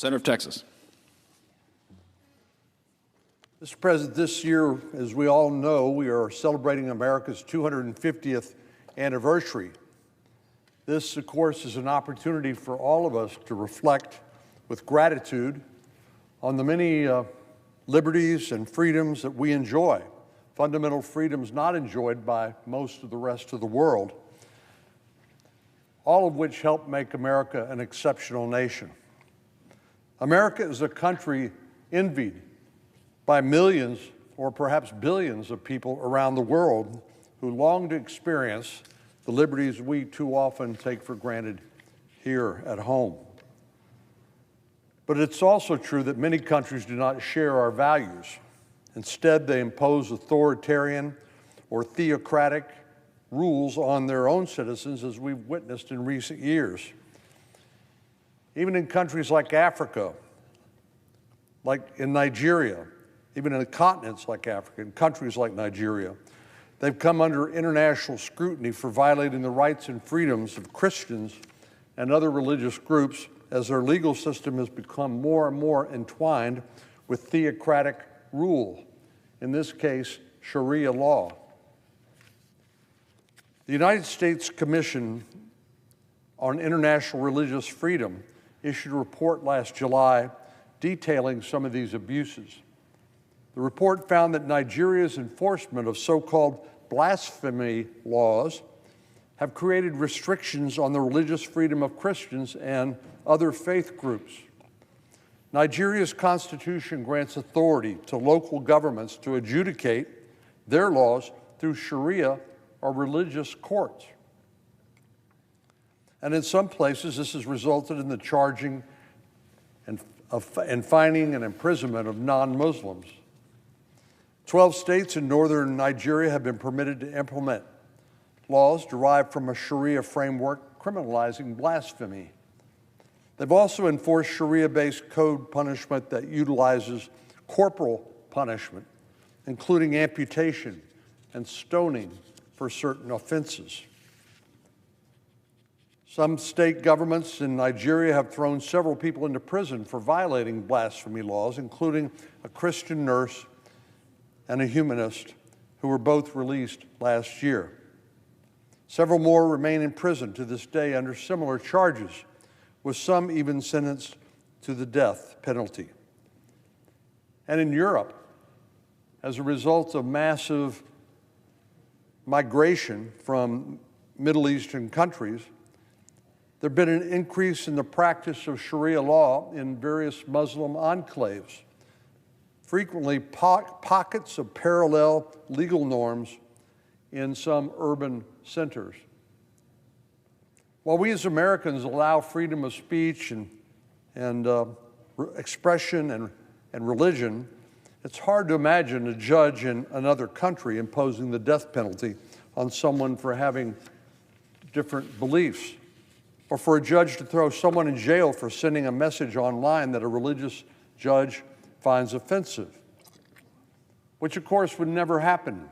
Senator of Texas. Mr. President, this year, as we all know, we are celebrating America's 250th anniversary. This, of course, is an opportunity for all of us to reflect with gratitude on the many liberties and freedoms that we enjoy, fundamental freedoms not enjoyed by most of the rest of the world, all of which help make America an exceptional nation. America is a country envied by millions or perhaps billions of people around the world who long to experience the liberties we too often take for granted here at home. But it's also true that many countries do not share our values. Instead, they impose authoritarian or theocratic rules on their own citizens, as we've witnessed in recent years. Even in countries like Africa, like in Nigeria, even in continents like Africa, in countries like Nigeria, they've come under international scrutiny for violating the rights and freedoms of Christians and other religious groups as their legal system has become more and more entwined with theocratic rule, in this case, Sharia law. The United States Commission on International Religious Freedom issued a report last July detailing some of these abuses. The report found that Nigeria's enforcement of so-called blasphemy laws have created restrictions on the religious freedom of Christians and other faith groups. Nigeria's constitution grants authority to local governments to adjudicate their laws through Sharia or religious courts. And in some places, this has resulted in the charging and fining and imprisonment of non-Muslims. 12 states in northern Nigeria have been permitted to implement laws derived from a Sharia framework criminalizing blasphemy. They've also enforced Sharia-based code punishment that utilizes corporal punishment, including amputation and stoning for certain offenses. Some state governments in Nigeria have thrown several people into prison for violating blasphemy laws, including a Christian nurse and a humanist who were both released last year. Several more remain in prison to this day under similar charges, with some even sentenced to the death penalty. And in Europe, as a result of massive migration from Middle Eastern countries, there has been an increase in the practice of Sharia law in various Muslim enclaves, frequently pockets of parallel legal norms in some urban centers. While we as Americans allow freedom of speech and expression and religion, it's hard to imagine a judge in another country imposing the death penalty on someone for having different beliefs, or for a judge to throw someone in jail for sending a message online that a religious judge finds offensive, which of course would never happen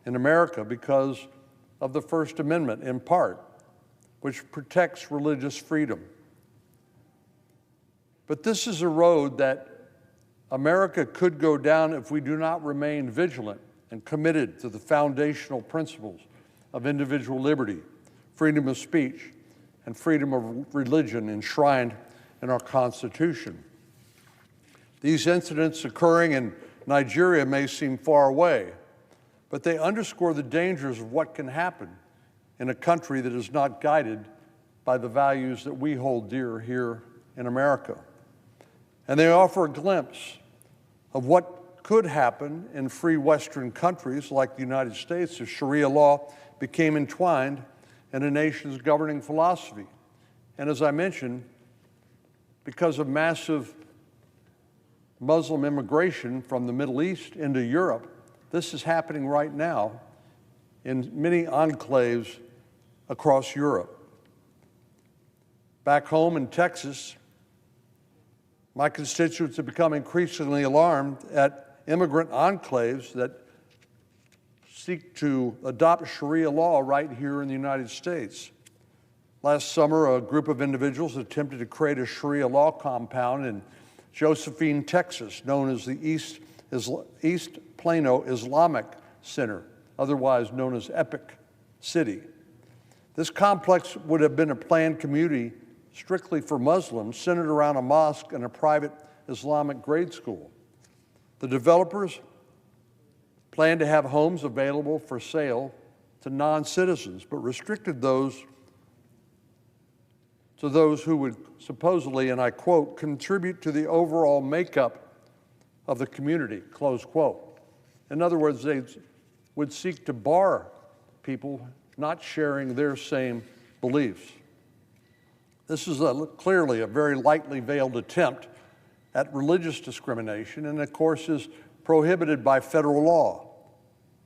in America because of the First Amendment in part, which protects religious freedom. But this is a road that America could go down if we do not remain vigilant and committed to the foundational principles of individual liberty, freedom of speech, and freedom of religion enshrined in our Constitution. These incidents occurring in Nigeria may seem far away, but they underscore the dangers of what can happen in a country that is not guided by the values that we hold dear here in America. And they offer a glimpse of what could happen in free Western countries like the United States if Sharia law became entwined in a nation's governing philosophy. And as I mentioned, because of massive Muslim immigration from the Middle East into Europe, this is happening right now in many enclaves across Europe. Back home in Texas, my constituents have become increasingly alarmed at immigrant enclaves that seek to adopt Sharia law right here in the United States. Last summer, a group of individuals attempted to create a Sharia law compound in Josephine, Texas, known as the East Plano Islamic Center, otherwise known as Epic City. This complex would have been a planned community strictly for Muslims, centered around a mosque and a private Islamic grade school. The developers planned to have homes available for sale to non-citizens, but restricted those to those who would supposedly, and I quote, contribute to the overall makeup of the community, close quote. In other words, they would seek to bar people not sharing their same beliefs. This is clearly a very lightly veiled attempt at religious discrimination, and of course is prohibited by federal law,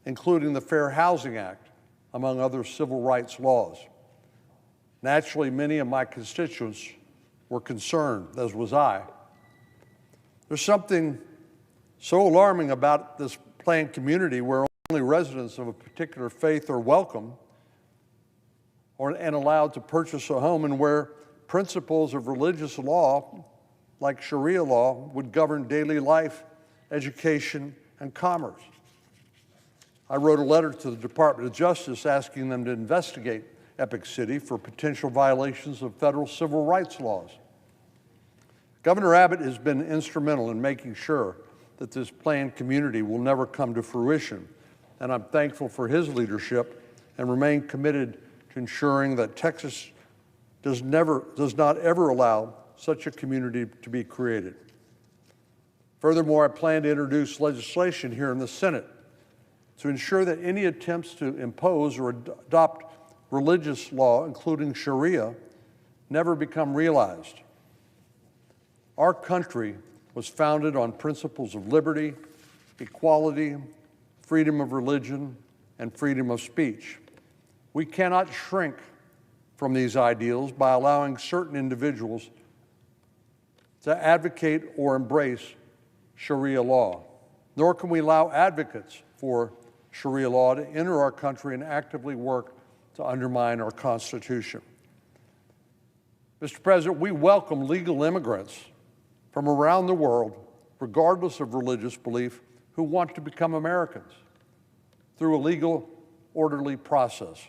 including the Fair Housing Act, among other civil rights laws. Naturally, many of my constituents were concerned, as was I. There's something so alarming about this planned community where only residents of a particular faith are welcome and allowed to purchase a home, and where principles of religious law, like Sharia law, would govern daily life, education, and commerce. I wrote a letter to the Department of Justice asking them to investigate Epic City for potential violations of federal civil rights laws. Governor Abbott has been instrumental in making sure that this planned community will never come to fruition, and I'm thankful for his leadership and remain committed to ensuring that Texas does not ever allow such a community to be created. Furthermore, I plan to introduce legislation here in the Senate to ensure that any attempts to impose or adopt religious law, including Sharia, never become realized. Our country was founded on principles of liberty, equality, freedom of religion, and freedom of speech. We cannot shrink from these ideals by allowing certain individuals to advocate or embrace Sharia law, nor can we allow advocates for Sharia law to enter our country and actively work to undermine our Constitution. Mr. President, we welcome legal immigrants from around the world, regardless of religious belief, who want to become Americans through a legal, orderly process.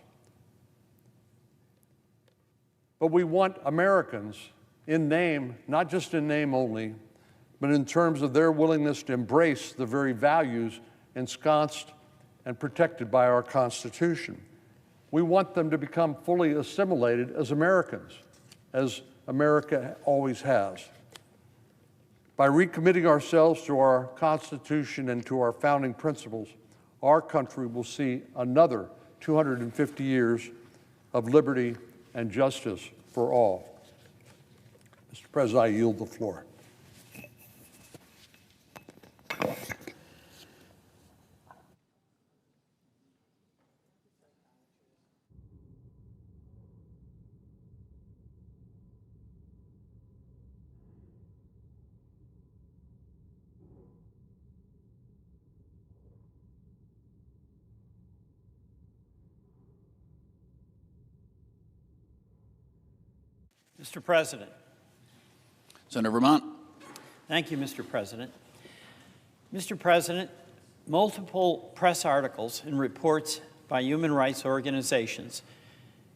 But we want Americans in name, not just in name only, but in terms of their willingness to embrace the very values ensconced and protected by our Constitution. We want them to become fully assimilated as Americans, as America always has. By recommitting ourselves to our Constitution and to our founding principles, our country will see another 250 years of liberty and justice for all. Mr. President, I yield the floor. Mr. President. Senator Vermont. Thank you, Mr. President. Mr. President, multiple press articles and reports by human rights organizations,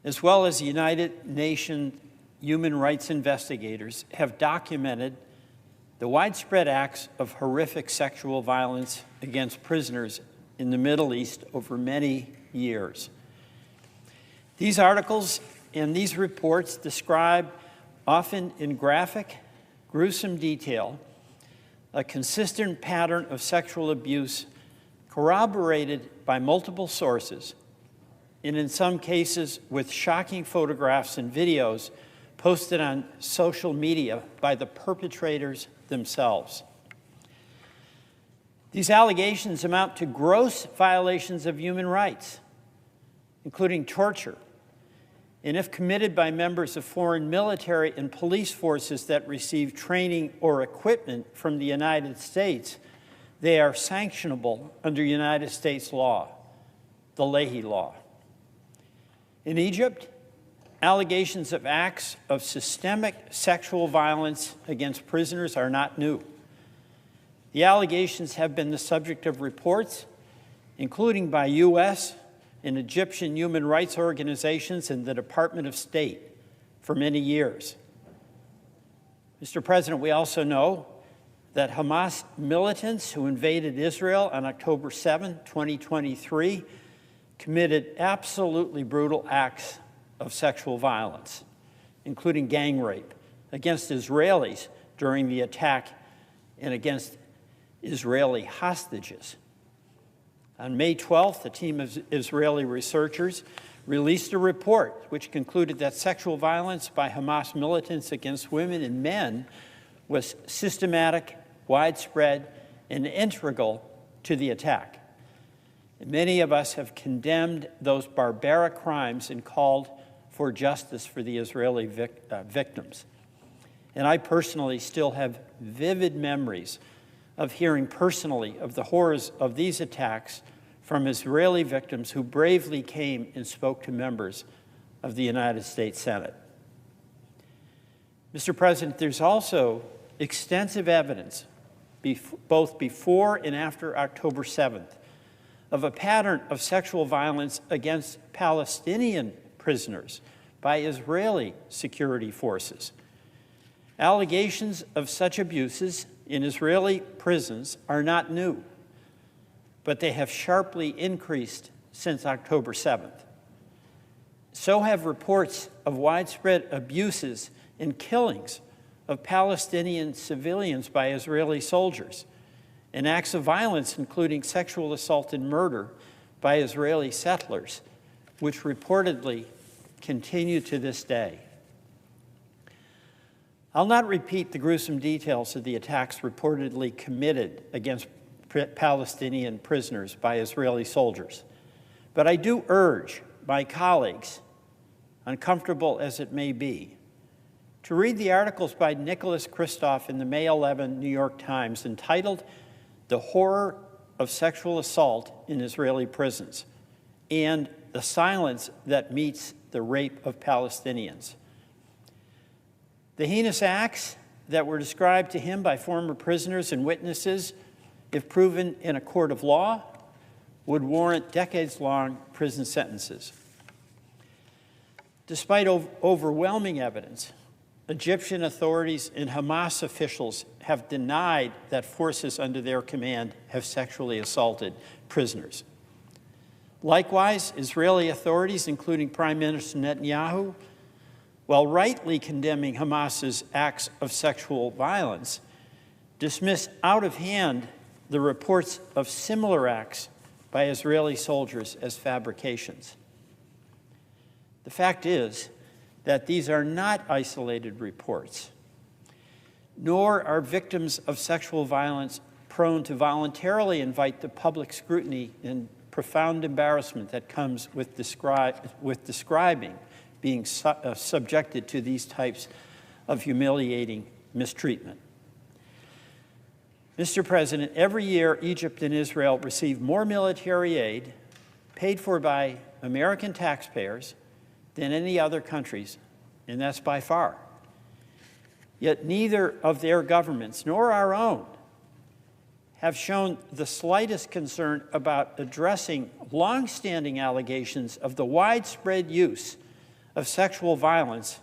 as well as United Nations human rights investigators, have documented the widespread acts of horrific sexual violence against prisoners in the Middle East over many years. These articles and these reports describe, often in graphic, gruesome detail, a consistent pattern of sexual abuse corroborated by multiple sources, and in some cases with shocking photographs and videos posted on social media by the perpetrators themselves. These allegations amount to gross violations of human rights, including torture, and if committed by members of foreign military and police forces that receive training or equipment from the United States, they are sanctionable under United States law, the Leahy Law. In Egypt, Allegations of acts of systemic sexual violence against prisoners are not new. The allegations have been the subject of reports, including by U.S. and Egyptian human rights organizations and the Department of State for many years. Mr. President, we also know that Hamas militants who invaded Israel on October 7, 2023, committed absolutely brutal acts of sexual violence, including gang rape, against Israelis during the attack and against Israeli hostages. On May 12th, a team of Israeli researchers released a report which concluded that sexual violence by Hamas militants against women and men was systematic, widespread, and integral to the attack. And many of us have condemned those barbaric crimes and called for justice for the Israeli victims. And I personally still have vivid memories of hearing personally of the horrors of these attacks from Israeli victims who bravely came and spoke to members of the United States Senate. Mr. President, there's also extensive evidence, both before and after October 7th, of a pattern of sexual violence against Palestinian prisoners by Israeli security forces. Allegations of such abuses in Israeli prisons are not new, but they have sharply increased since October 7th. So have reports of widespread abuses and killings of Palestinian civilians by Israeli soldiers, and acts of violence including sexual assault and murder by Israeli settlers, which reportedly continue to this day. I'll not repeat the gruesome details of the attacks reportedly committed against Palestinian prisoners by Israeli soldiers, but I do urge my colleagues, uncomfortable as it may be, to read the articles by Nicholas Kristof in the May 11 New York Times entitled "The Horror of Sexual Assault in Israeli Prisons" and "The Silence That Meets the Rape of Palestinians." The heinous acts that were described to him by former prisoners and witnesses, if proven in a court of law, would warrant decades-long prison sentences. Despite overwhelming evidence, Egyptian authorities and Hamas officials have denied that forces under their command have sexually assaulted prisoners. Likewise, Israeli authorities, including Prime Minister Netanyahu, while rightly condemning Hamas's acts of sexual violence, dismiss out of hand the reports of similar acts by Israeli soldiers as fabrications. The fact is that these are not isolated reports, nor are victims of sexual violence prone to voluntarily invite the public scrutiny and profound embarrassment that comes with describing being subjected to these types of humiliating mistreatment. Mr. President, every year Egypt and Israel receive more military aid paid for by American taxpayers than any other countries, and that's by far. Yet neither of their governments nor our own have shown the slightest concern about addressing long-standing allegations of the widespread use of sexual violence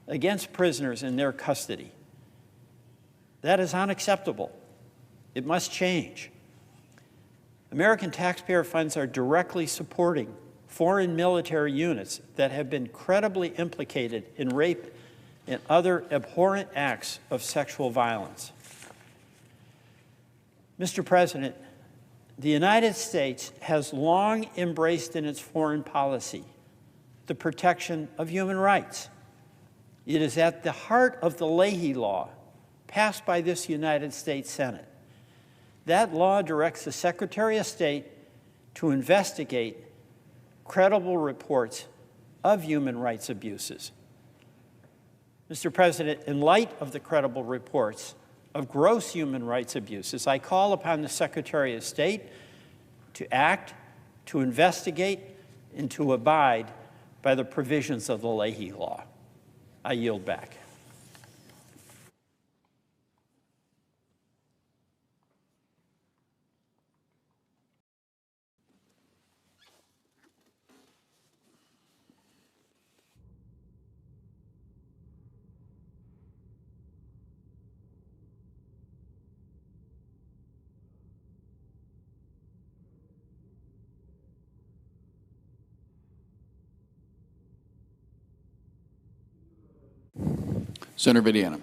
against prisoners in their custody. That is unacceptable. It must change. American taxpayer funds are directly supporting foreign military units that have been credibly implicated in rape and other abhorrent acts of sexual violence. Mr. President, the United States has long embraced in its foreign policy the protection of human rights. It is at the heart of the Leahy Law, passed by this United States Senate. That law directs the Secretary of State to investigate credible reports of human rights abuses. Mr. President, in light of the credible reports of gross human rights abuses, I call upon the Secretary of State to act, to investigate, and to abide by the provisions of the Leahy Law. I yield back. Senator Vidiana.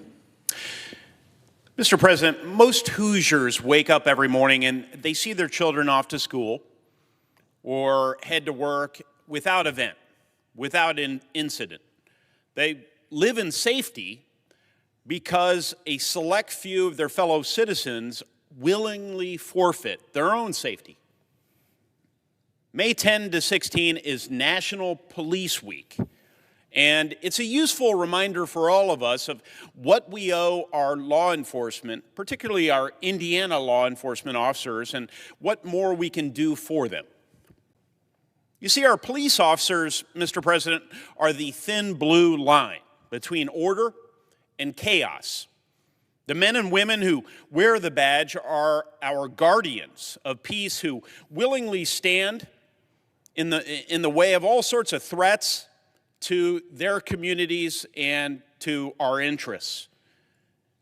Mr. President, most Hoosiers wake up every morning and they see their children off to school or head to work without event, without an incident. They live in safety because a select few of their fellow citizens willingly forfeit their own safety. May 10 to 16 is National Police Week. And it's a useful reminder for all of us of what we owe our law enforcement, particularly our Indiana law enforcement officers, and what more we can do for them. You see, our police officers, Mr. President, are the thin blue line between order and chaos. The men and women who wear the badge are our guardians of peace who willingly stand in the way of all sorts of threats to their communities and to our interests.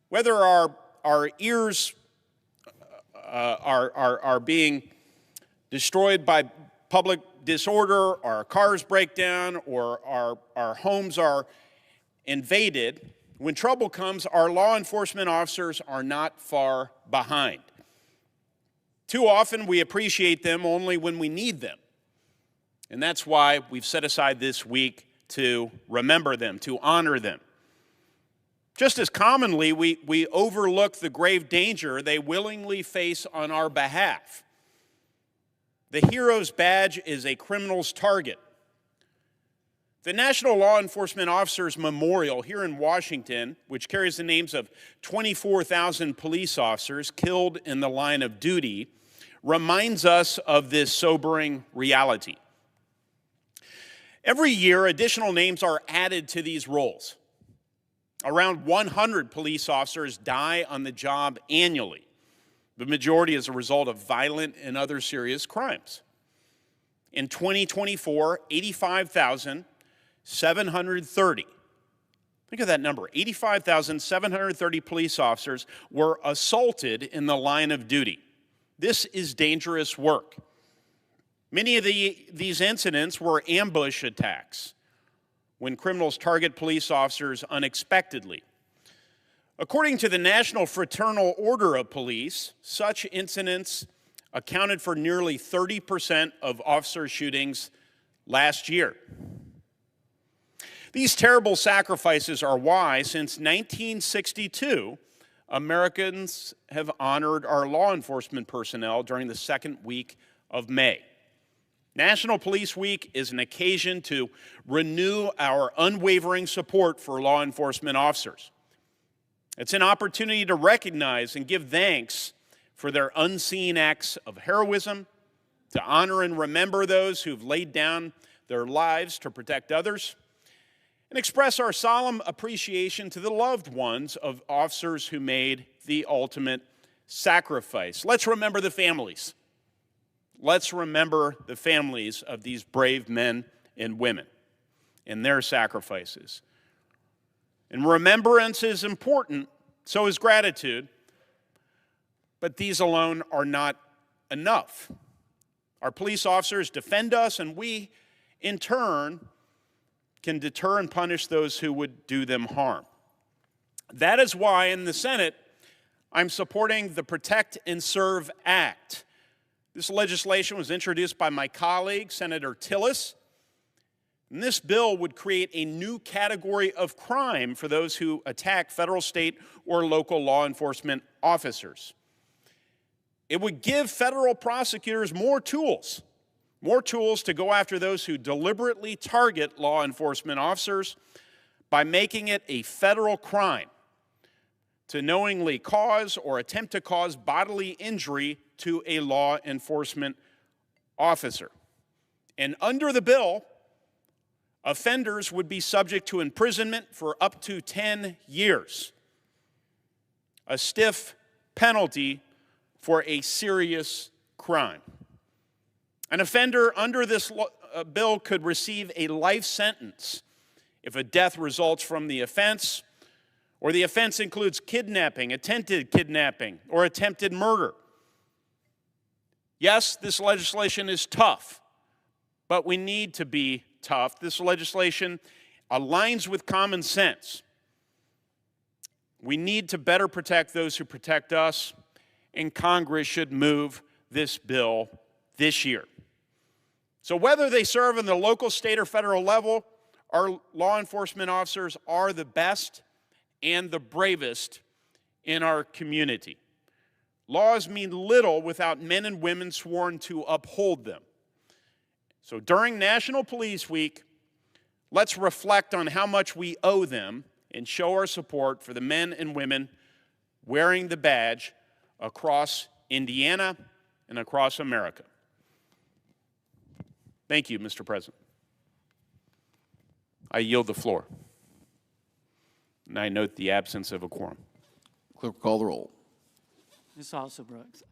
Whether our ears are being destroyed by public disorder, our cars break down, or our homes are invaded, when trouble comes, our law enforcement officers are not far behind. Too often we appreciate them only when we need them. And that's why we've set aside this week to remember them, to honor them. Just as commonly, we overlook the grave danger they willingly face on our behalf. The hero's badge is a criminal's target. The National Law Enforcement Officers Memorial here in Washington, which carries the names of 24,000 police officers killed in the line of duty, reminds us of this sobering reality. Every year, additional names are added to these rolls. Around 100 police officers die on the job annually, the majority as a result of violent and other serious crimes. In 2024, 85,730, think of that number, 85,730 police officers were assaulted in the line of duty. This is dangerous work. Many of these incidents were ambush attacks when criminals target police officers unexpectedly. According to the National Fraternal Order of Police, such incidents accounted for nearly 30% of officer shootings last year. These terrible sacrifices are why, since 1962, Americans have honored our law enforcement personnel during the second week of May. National Police Week is an occasion to renew our unwavering support for law enforcement officers. It's an opportunity to recognize and give thanks for their unseen acts of heroism, to honor and remember those who've laid down their lives to protect others, and express our solemn appreciation to the loved ones of officers who made the ultimate sacrifice. Let's remember the families. Let's remember the families of these brave men and women and their sacrifices. And remembrance is important, so is gratitude, but these alone are not enough. Our police officers defend us, and we, in turn, can deter and punish those who would do them harm. That is why in the Senate, I'm supporting the Protect and Serve Act. This legislation was introduced by my colleague, Senator Tillis, and this bill would create a new category of crime for those who attack federal, state, or local law enforcement officers. It would give federal prosecutors more tools to go after those who deliberately target law enforcement officers by making it a federal crime to knowingly cause or attempt to cause bodily injury to a law enforcement officer. And under the bill, offenders would be subject to imprisonment for up to 10 years, a stiff penalty for a serious crime. An offender under this bill could receive a life sentence if a death results from the offense, or the offense includes kidnapping, attempted kidnapping, or attempted murder. Yes, this legislation is tough, but we need to be tough. This legislation aligns with common sense. We need to better protect those who protect us, and Congress should move this bill this year. So whether they serve in the local, state, or federal level, our law enforcement officers are the best and the bravest in our community. Laws mean little without men and women sworn to uphold them. So during National Police Week, let's reflect on how much we owe them and show our support for the men and women wearing the badge across Indiana and across America. Thank you, Mr. President. I yield the floor. And I note the absence of a quorum. Clerk, call the roll. Ms. Alsobrooks.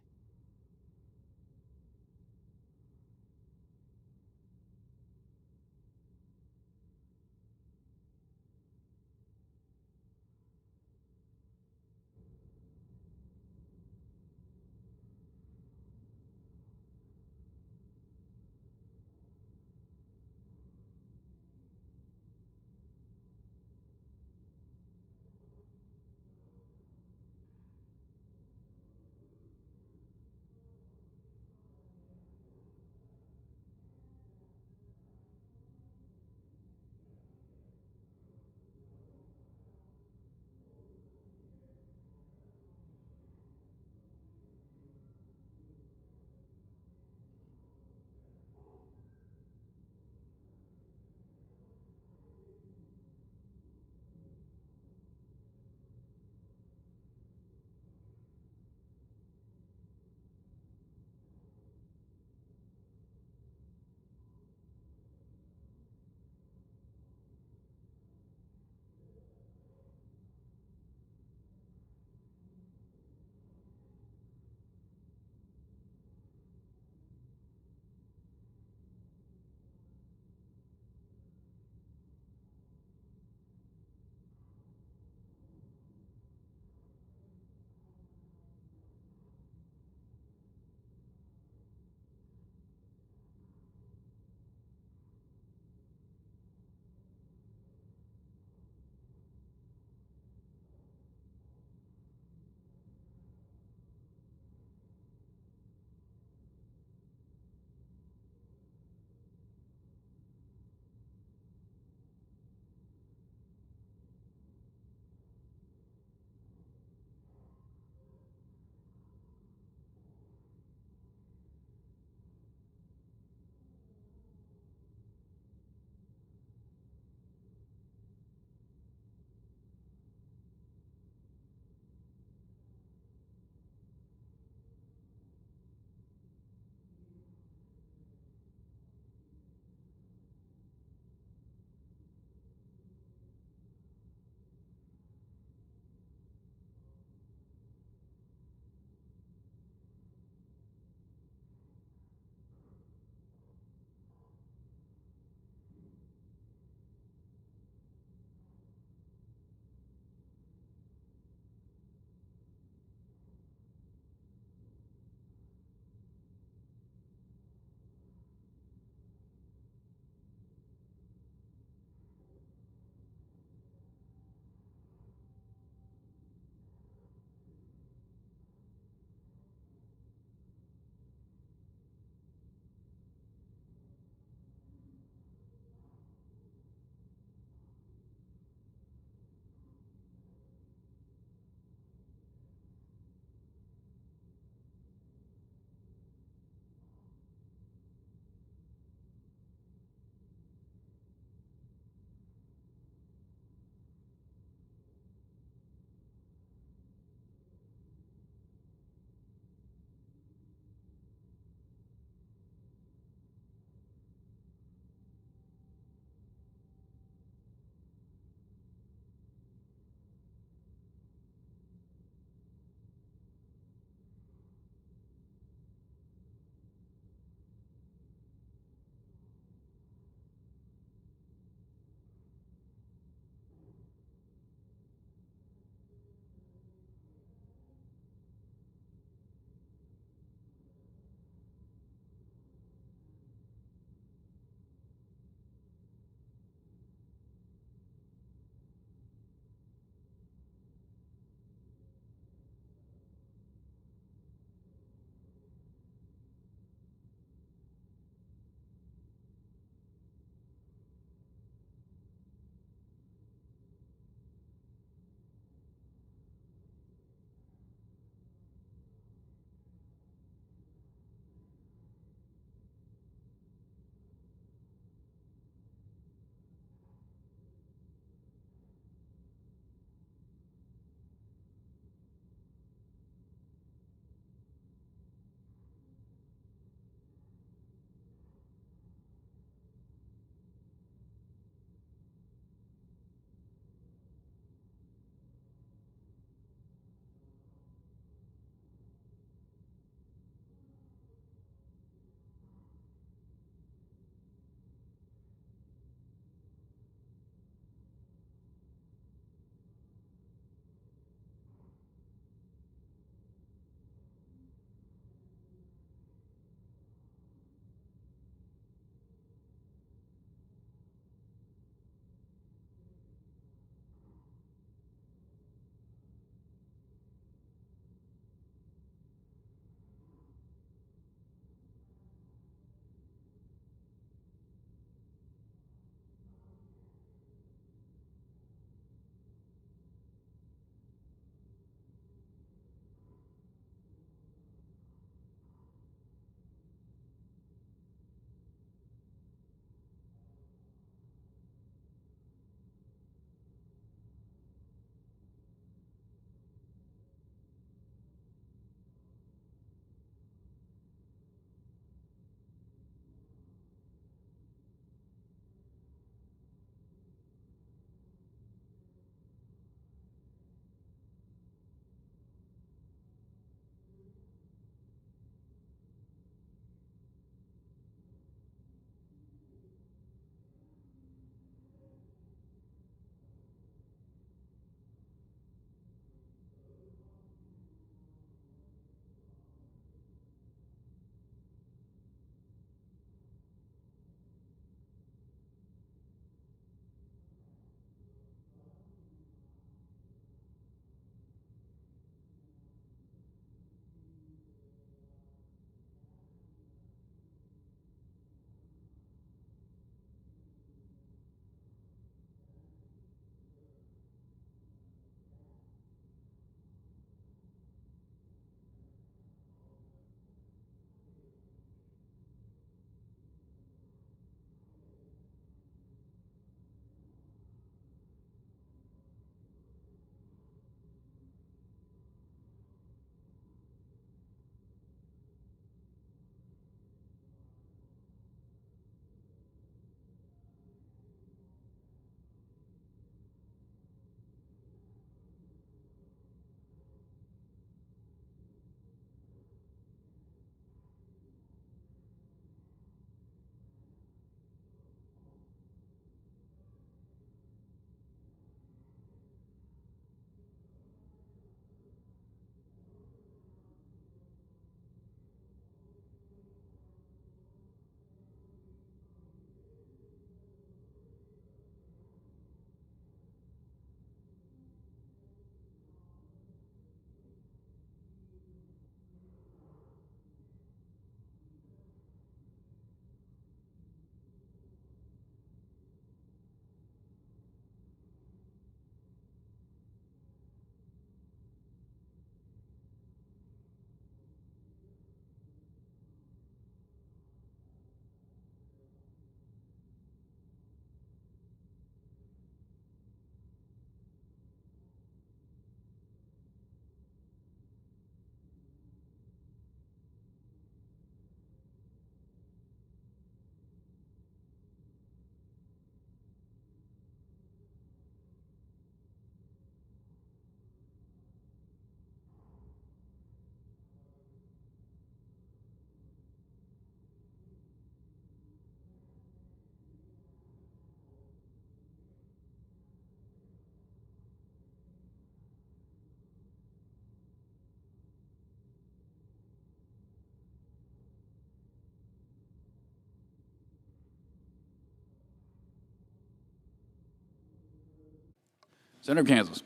Senator from Kansas.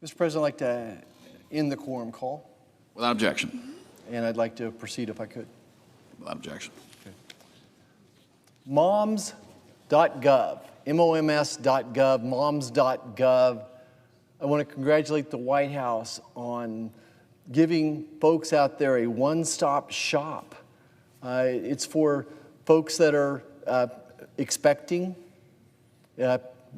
Mr. President, I'd like to end the quorum call, Without objection. and I'd like to proceed if I could. Without objection. Moms.gov, MOMS.gov, moms.gov. I want to congratulate the White House on giving folks out there a one-stop shop. It's for folks that are expecting.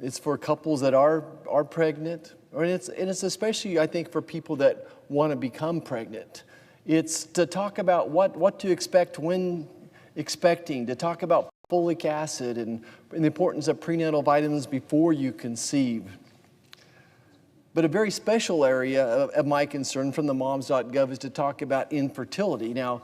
It's for couples that are pregnant. And it's especially, I think, for people that want to become pregnant. It's to talk about what to expect when expecting, to talk about folic acid and the importance of prenatal vitamins before you conceive. But a very special area of my concern from the moms.gov is to talk about infertility. Now,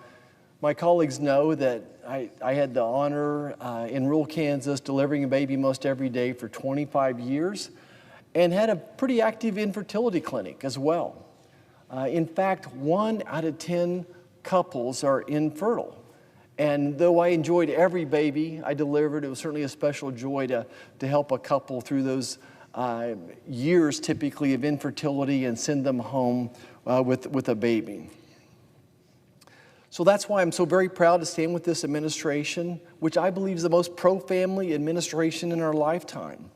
my colleagues know that I had the honor in rural Kansas delivering a baby most every day for 25 years and had a pretty active infertility clinic as well. In fact, 1 out of 10 couples are infertile. And though I enjoyed every baby I delivered, it was certainly a special joy to help a couple through those years typically of infertility and send them home with a baby. So that's why I'm so very proud to stand with this administration, which I believe is the most pro-family administration in our lifetime.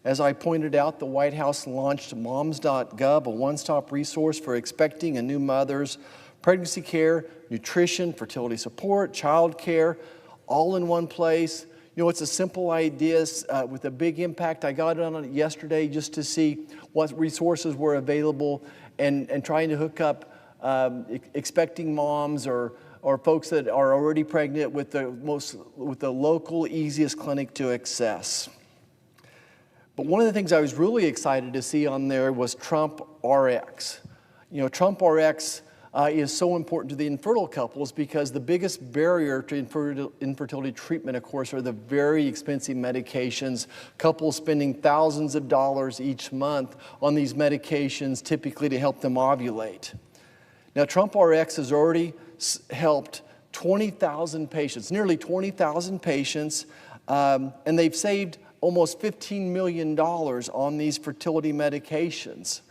As I pointed out, the White House launched moms.gov, a one-stop resource for expecting and new mothers, pregnancy care, nutrition, fertility support, child care, all in one place. You know, it's a simple idea with a big impact. I got on it yesterday just to see what resources were available and trying to hook up expecting moms or folks that are already pregnant with the local easiest clinic to access. But one of the things I was really excited to see on there was Trump RX. You know, Trump RX is so important to the infertile couples because the biggest barrier to infertility treatment, of course, are the very expensive medications. Couples spending thousands of dollars each month on these medications, typically to help them ovulate. Now, Trump RX has already helped 20,000 patients, nearly 20,000 patients, and they've saved almost $15 million on these fertility medications.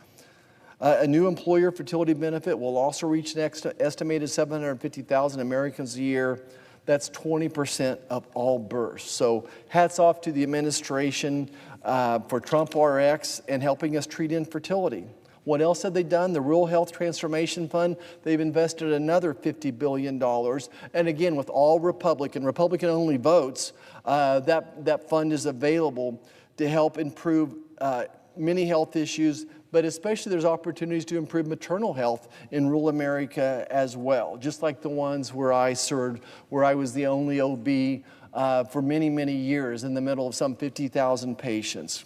A new employer fertility benefit will also reach an estimated 750,000 Americans a year. That's 20% of all births. So hats off to the administration for Trump RX and helping us treat infertility. What else have they done? The Rural Health Transformation Fund, they've invested another $50 billion. And again, with all Republican-only votes, that fund is available to help improve many health issues, but especially there's opportunities to improve maternal health in rural America as well, just like the ones where I served, where I was the only OB for many, many years in the middle of some 50,000 patients.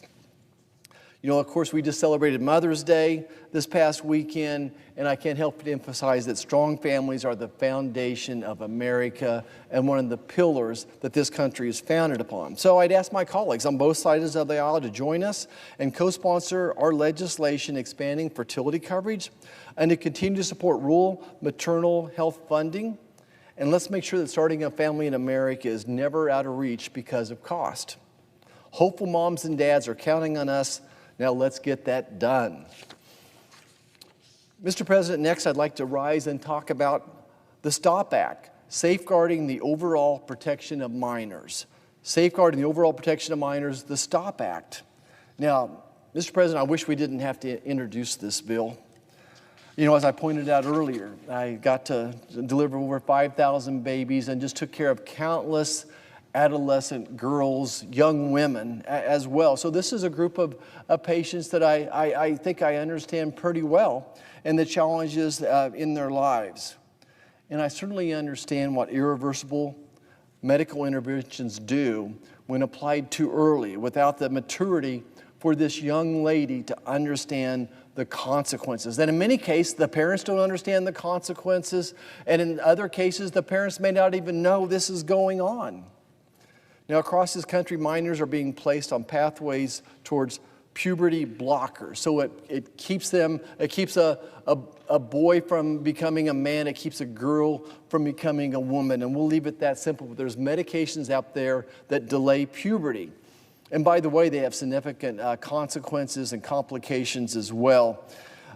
You know, of course, we just celebrated Mother's Day this past weekend, and I can't help but emphasize that strong families are the foundation of America and one of the pillars that this country is founded upon. So I'd ask my colleagues on both sides of the aisle to join us and co-sponsor our legislation expanding fertility coverage and to continue to support rural maternal health funding. And let's make sure that starting a family in America is never out of reach because of cost. Hopeful moms and dads are counting on us. Now let's get that done. Mr. President, next I'd like to rise and talk about the STOP Act, safeguarding the overall protection of minors. Safeguarding the overall protection of minors, the STOP Act. Now, Mr. President, I wish we didn't have to introduce this bill. You know, as I pointed out earlier, I got to deliver over 5,000 babies and just took care of countless adolescent girls, young women as well. So this is a group of patients that I think I understand pretty well and the challenges in their lives. And I certainly understand what irreversible medical interventions do when applied too early, without the maturity for this young lady to understand the consequences. And in many cases, the parents don't understand the consequences, and in other cases, the parents may not even know this is going on. Now, across this country, minors are being placed on pathways towards puberty blockers. So it keeps a boy from becoming a man, it keeps a girl from becoming a woman. And we'll leave it that simple, but there's medications out there that delay puberty. And by the way, they have significant consequences and complications as well.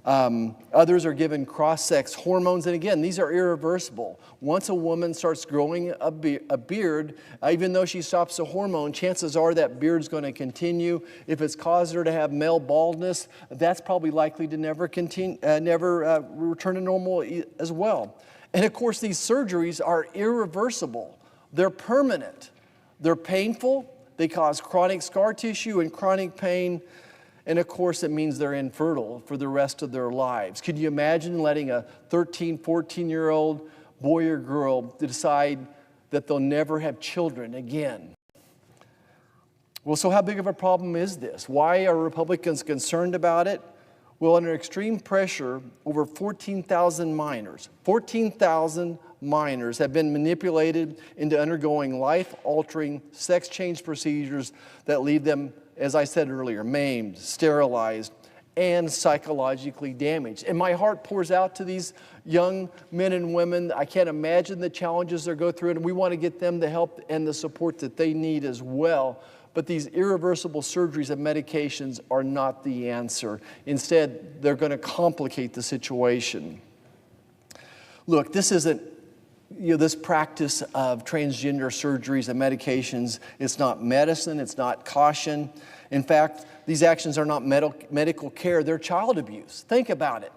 Others are given cross-sex hormones, and again, these are irreversible. Once a woman starts growing a beard, even though she stops the hormone, chances are that beard's going to continue. If it's caused her to have male baldness, that's probably likely to never return to normal as well. And of course, these surgeries are irreversible. They're permanent. They're painful. They cause chronic scar tissue and chronic pain. And of course, it means they're infertile for the rest of their lives. Could you imagine letting a 13, 14-year-old boy or girl decide that they'll never have children again? Well, so how big of a problem is this? Why are Republicans concerned about it? Well, under extreme pressure, over 14,000 minors have been manipulated into undergoing life-altering sex change procedures that leave them, as I said earlier, maimed, sterilized, and psychologically damaged. And my heart pours out to these young men and women. I can't imagine the challenges they go through, and we want to get them the help and the support that they need as well. But these irreversible surgeries and medications are not the answer. Instead, they're going to complicate the situation. Look, this isn't, this practice of transgender surgeries and medications, it's not medicine, it's not caution. In fact, these actions are not medical care, they're child abuse. Think about it.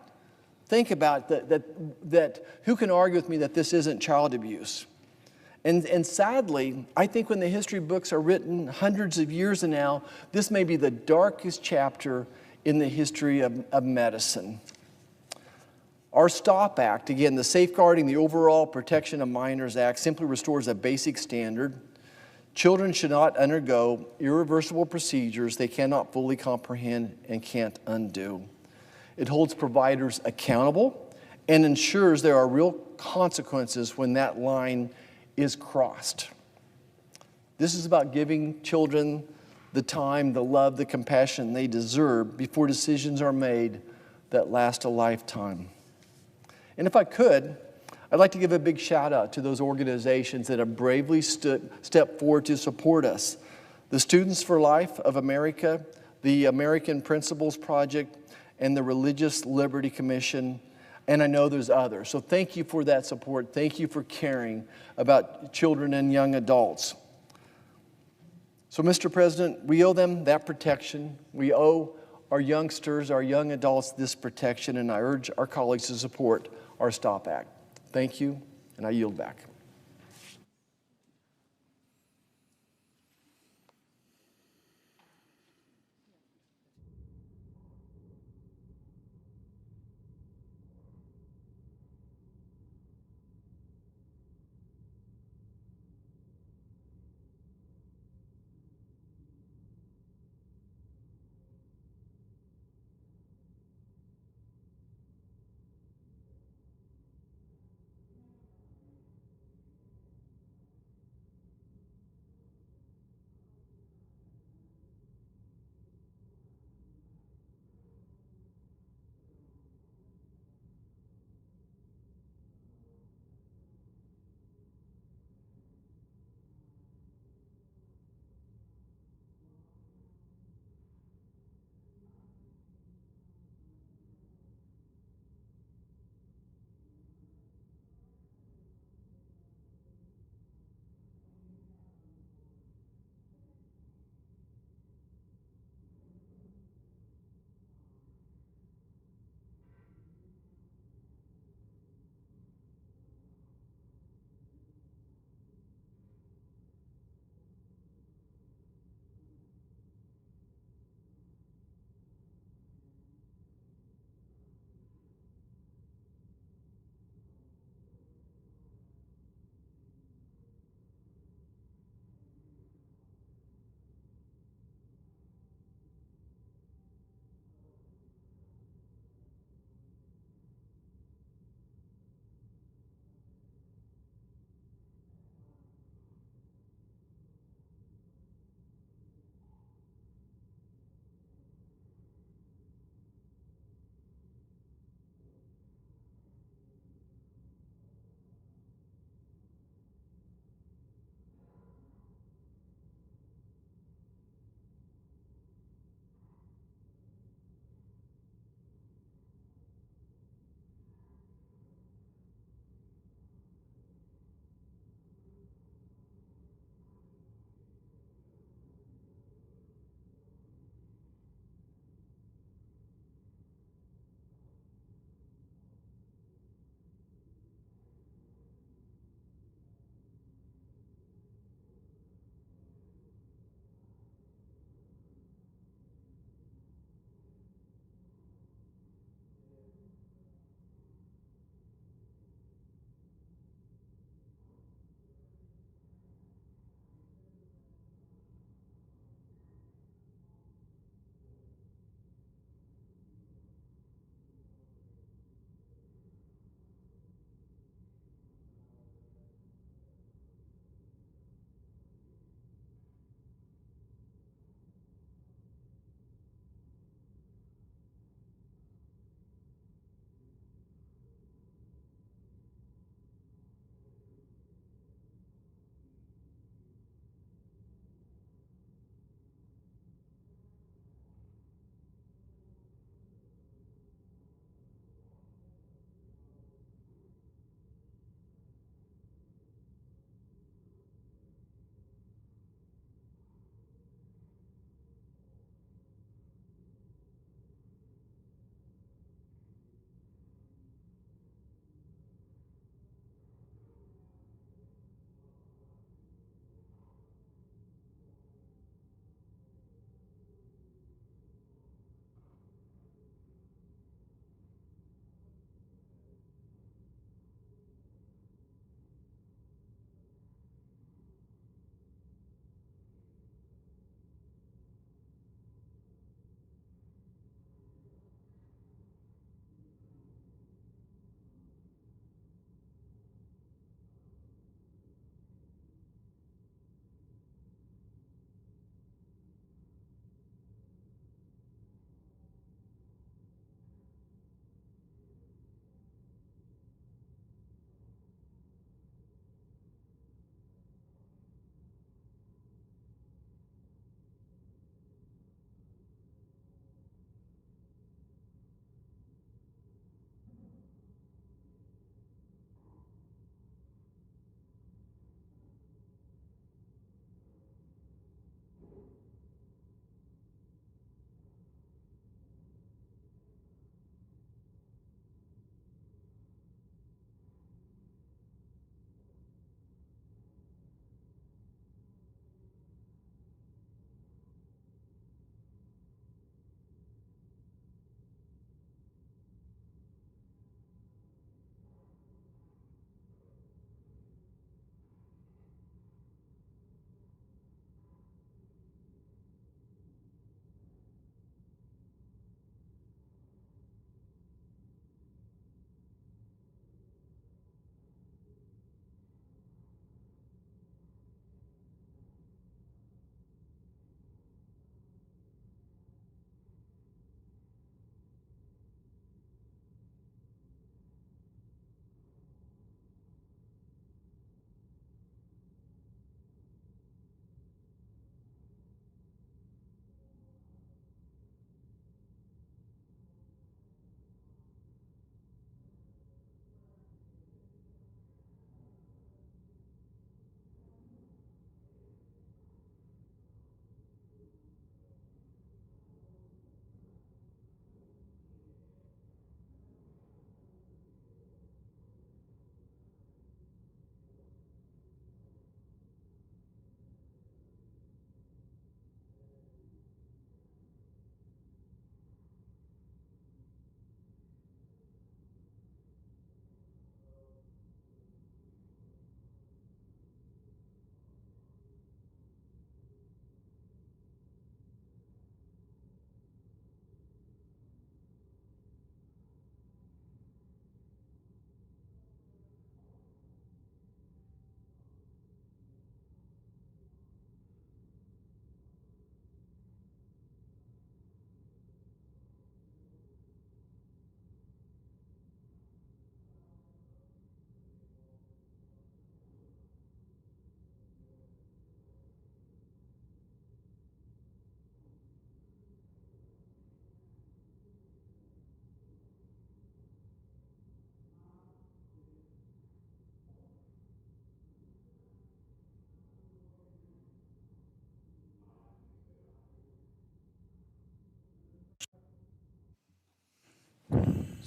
Think about that. Who can argue with me that this isn't child abuse? And sadly, I think when the history books are written hundreds of years now, this may be the darkest chapter in the history of medicine. Our STOP Act, again, the Safeguarding the Overall Protection of Minors Act, simply restores a basic standard. Children should not undergo irreversible procedures they cannot fully comprehend and can't undo. It holds providers accountable and ensures there are real consequences when that line is crossed. This is about giving children the time, the love, the compassion they deserve before decisions are made that last a lifetime. And if I could, I'd like to give a big shout out to those organizations that have bravely stepped forward to support us. The Students for Life of America, the American Principles Project, and the Religious Liberty Commission, and I know there's others. So thank you for that support. Thank you for caring about children and young adults. So, Mr. President, we owe them that protection. We owe our youngsters, our young adults this protection, and I urge our colleagues to support our STOP Act. Thank you, and I yield back.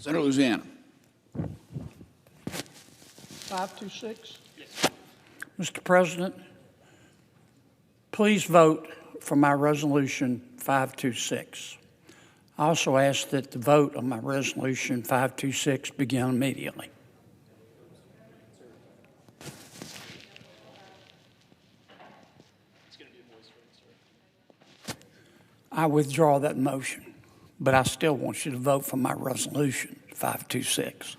Senator Louisiana. 526? Mr. President, please vote for my resolution 526. I also ask that the vote on my resolution 526 begin immediately. I withdraw that motion, but I still want you to vote for my resolution 526.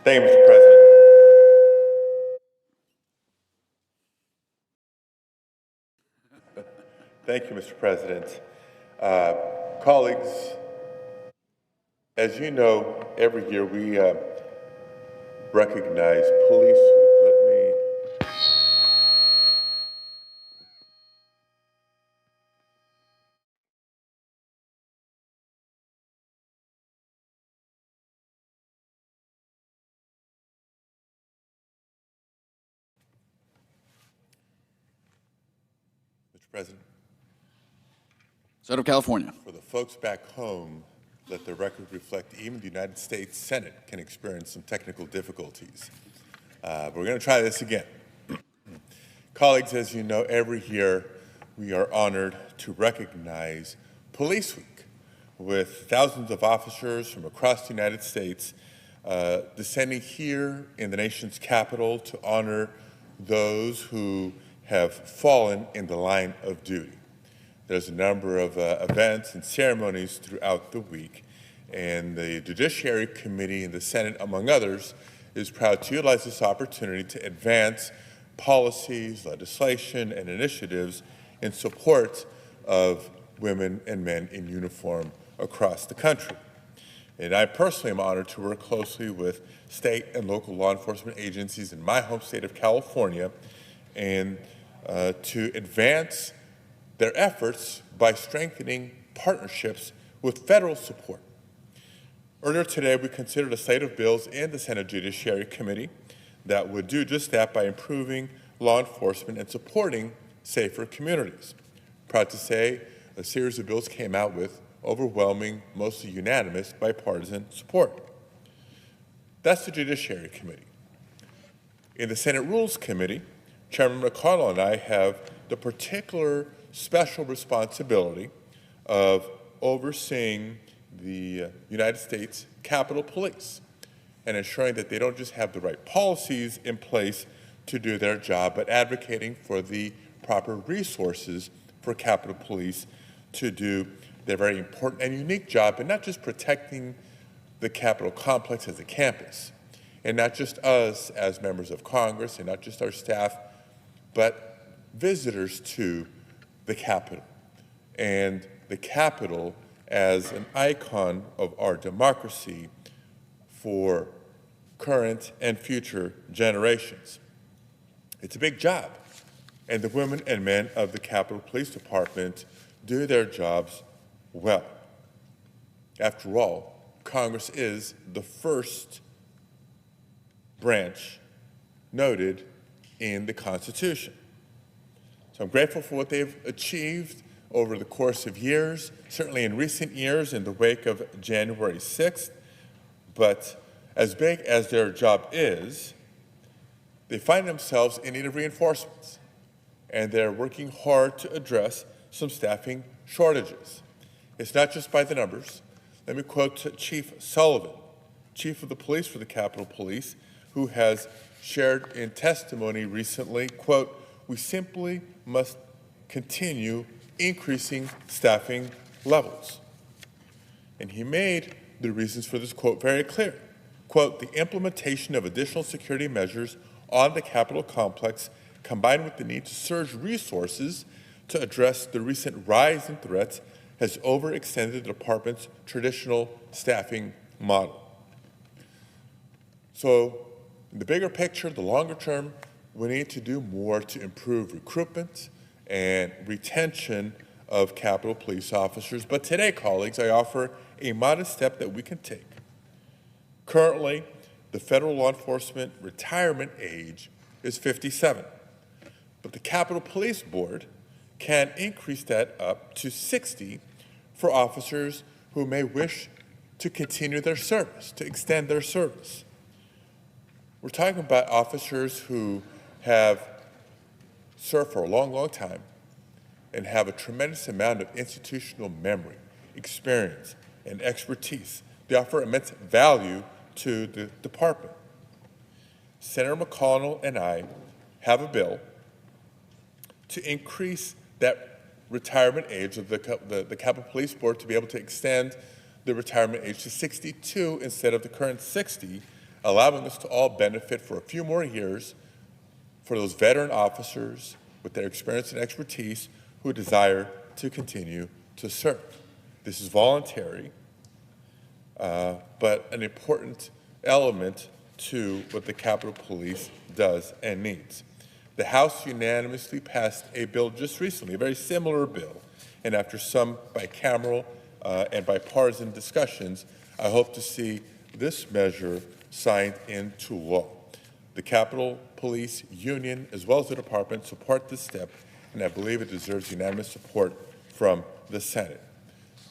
Thank you, Mr. President. Thank you, Mr. President. Colleagues, as you know, every year we recognize Police Week. Mr. President. Senator of California. For the folks back home, let the record reflect even the United States Senate can experience some technical difficulties. But we're going to try this again. Colleagues, as you know, every year we are honored to recognize Police Week with thousands of officers from across the United States descending here in the nation's capital to honor those who have fallen in the line of duty. There's a number of events and ceremonies throughout the week, and the Judiciary Committee in the Senate, among others, is proud to utilize this opportunity to advance policies, legislation, and initiatives in support of women and men in uniform across the country. And I personally am honored to work closely with state and local law enforcement agencies in my home state of California and to advance their efforts by strengthening partnerships with federal support. Earlier today, we considered a slate of bills in the Senate Judiciary Committee that would do just that by improving law enforcement and supporting safer communities. Proud to say a series of bills came out with overwhelming, mostly unanimous, bipartisan support. That's the Judiciary Committee. In the Senate Rules Committee, Chairman McConnell and I have the particular special responsibility of overseeing the United States Capitol Police and ensuring that they don't just have the right policies in place to do their job, but advocating for the proper resources for Capitol Police to do their very important and unique job, and not just protecting the Capitol complex as a campus, and not just us as members of Congress, and not just our staff, but visitors to the Capitol, and the Capitol as an icon of our democracy for current and future generations. It's a big job, and the women and men of the Capitol Police Department do their jobs well. After all, Congress is the first branch noted in the Constitution. So I'm grateful for what they've achieved over the course of years, certainly in recent years in the wake of January 6th. But as big as their job is, they find themselves in need of reinforcements, and they're working hard to address some staffing shortages. It's not just by the numbers. Let me quote Chief Sullivan, Chief of the Police for the Capitol Police, who has shared in testimony recently, quote, "We simply must continue increasing staffing levels." And he made the reasons for this quote very clear. Quote, "The implementation of additional security measures on the Capitol complex, combined with the need to surge resources to address the recent rise in threats, has overextended the department's traditional staffing model." So, in the bigger picture, the longer term, we need to do more to improve recruitment and retention of Capitol Police officers. But today, colleagues, I offer a modest step that we can take. Currently, the federal law enforcement retirement age is 57, but the Capitol Police Board can increase that up to 60 for officers who may wish to continue their service, to extend their service. We're talking about officers who have served for a long, long time and have a tremendous amount of institutional memory, experience, and expertise. They offer immense value to the department. Senator McConnell and I have a bill to increase that retirement age of the Capitol Police Board to be able to extend the retirement age to 62 instead of the current 60, allowing us to all benefit for a few more years for those veteran officers with their experience and expertise who desire to continue to serve. This is voluntary, but an important element to what the Capitol Police does and needs. The House unanimously passed a bill just recently, a very similar bill, and after some bicameral and bipartisan discussions, I hope to see this measure signed into law. The Capitol Police Union, as well as the department, support this step, and I believe it deserves unanimous support from the Senate.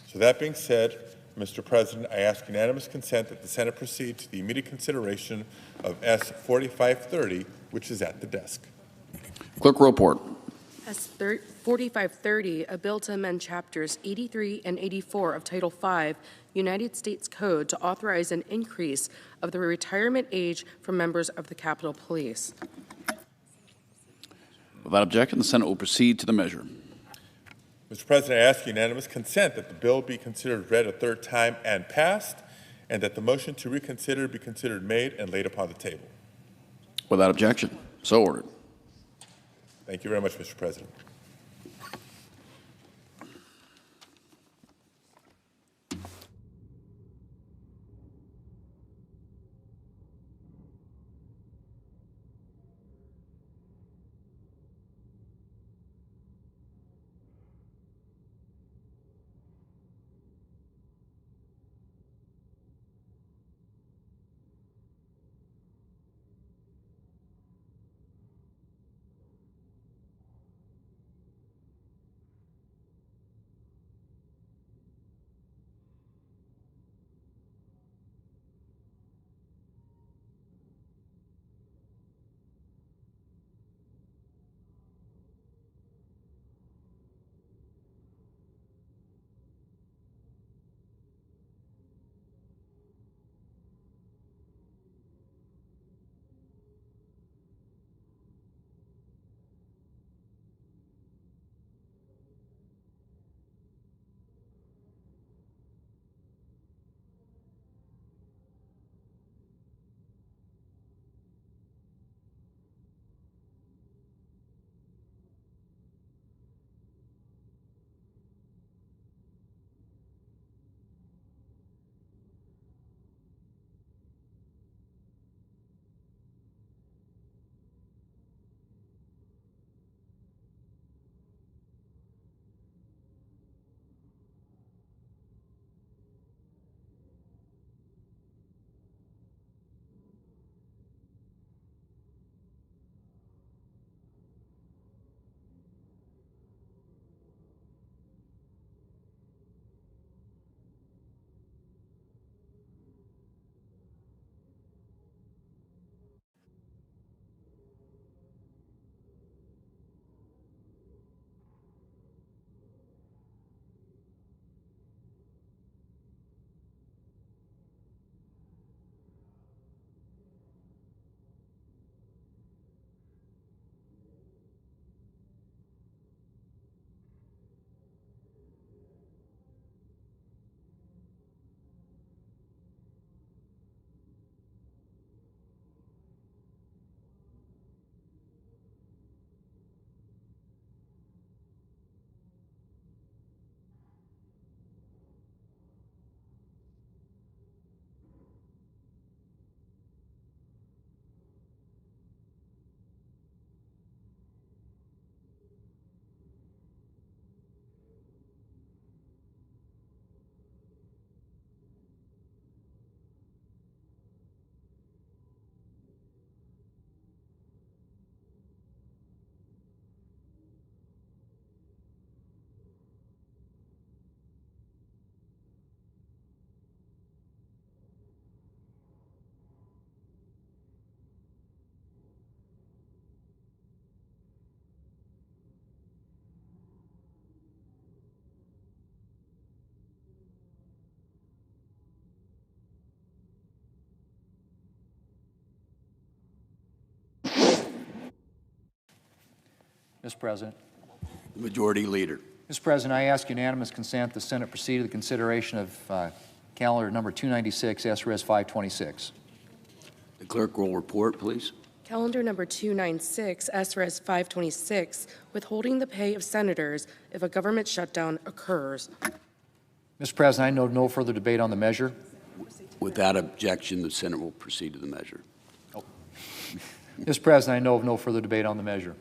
So that being said, Mr. President, I ask unanimous consent that the Senate proceed to the immediate consideration of S. 4530, which is at the desk. Clerk will report. S. 4530, a bill to amend Chapters 83 and 84 of Title V, United States Code to authorize an increase of the retirement age for members of the Capitol Police. Without objection, the Senate will proceed to the measure. Mr. President, I ask unanimous consent that the bill be considered read a third time and passed, and that the motion to reconsider be considered made and laid upon the table. Without objection, so ordered. Thank you very much, Mr. President. Mr. President. The Majority Leader. Mr. President, I ask unanimous consent the Senate proceed to the consideration of calendar number 296, SRS 526. The clerk will report, please. Calendar number 296, SRS 526, withholding the pay of senators if a government shutdown occurs. Mr. President, I know no further debate on the measure. Without objection, the Senate will proceed to the measure. Mr. President, I know of no further debate on the measure.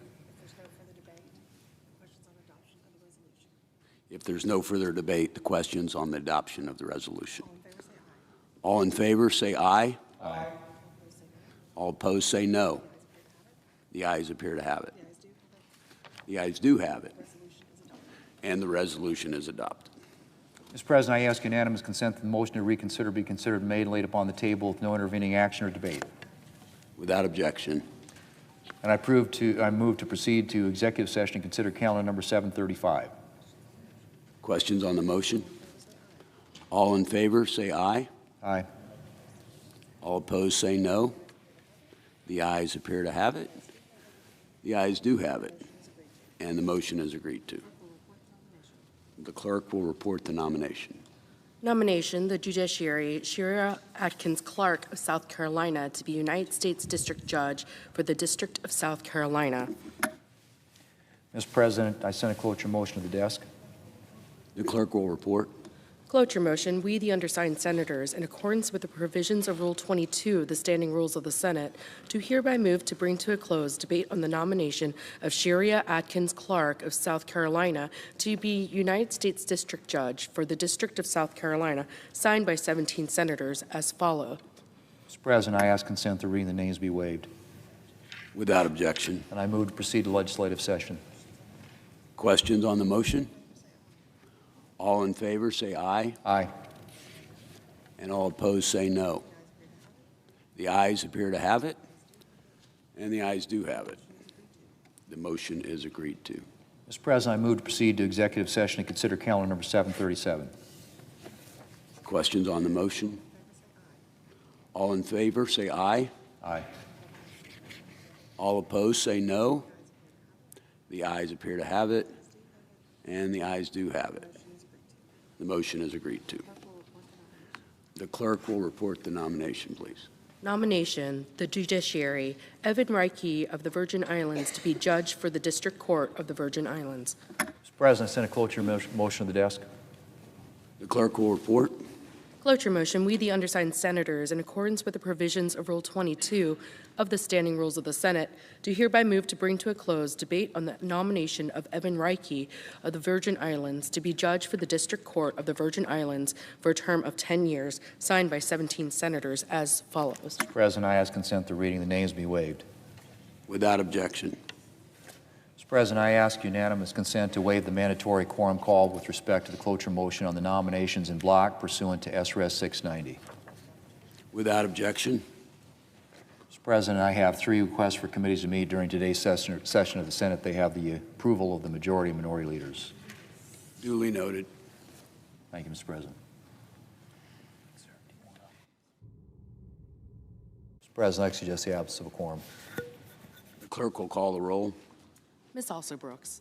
If there's no further debate, the questions on the adoption of the resolution. All in favor, say aye. Aye. All opposed, say no. The ayes appear to have it. The ayes do have it. And the resolution is adopted. Mr. President, I ask unanimous consent that the motion to reconsider be considered made and laid upon the table with no intervening action or debate. Without objection. And I move to proceed to executive session and consider calendar number 735. Questions on the motion? All in favor, say aye. Aye. All opposed, say no. The ayes appear to have it. The ayes do have it. And the motion is agreed to. The clerk will report the nomination. Nomination, the Judiciary, Shira Atkins Clark of South Carolina to be United States District Judge for the District of South Carolina. Mr. President, I send a cloture motion to the desk. The clerk will report. Cloture motion, we, the undersigned senators, in accordance with the provisions of Rule 22 of the Standing Rules of the Senate, do hereby move to bring to a close debate on the nomination of Sharia Atkins Clark of South Carolina to be United States District Judge for the District of South Carolina, signed by 17 senators as follows. Mr. President, I ask consent the reading of the names be waived. Without objection. And I move to proceed to legislative session. Questions on the motion? All in favor, say aye. Aye. And all opposed, say no. The ayes appear to have it, and the ayes do have it. The motion is agreed to. Mr. President, I move to proceed to executive session and consider calendar number 737. Questions on the motion? All in favor, say aye. Aye. All opposed, say no. The ayes appear to have it, and the ayes do have it. The motion is agreed to. The clerk will report the nomination, please. Nomination, the Judiciary, Evan Reike of the Virgin Islands to be Judge for the District Court of the Virgin Islands. Mr. President, I send a cloture motion to the desk. The clerk will report. Cloture motion, we, the undersigned senators, in accordance with the provisions of Rule 22 of the Standing Rules of the Senate, do hereby move to bring to a close debate on the nomination of Evan Reike of the Virgin Islands to be Judge for the District Court of the Virgin Islands for a term of 10 years, signed by 17 senators as follows. Mr. President, I ask consent the reading of the names be waived. Without objection. Mr. President, I ask unanimous consent to waive the mandatory quorum call with respect to the cloture motion on the nominations in block pursuant to SRS 690. Without objection. Mr. President, I have 3 requests for committees to meet during today's session of the Senate. They have the approval of the majority and minority leaders. Duly noted. Thank you, Mr. President. Mr. President, I suggest the absence of a quorum. The clerk will call the roll. Ms. Alsobrooks.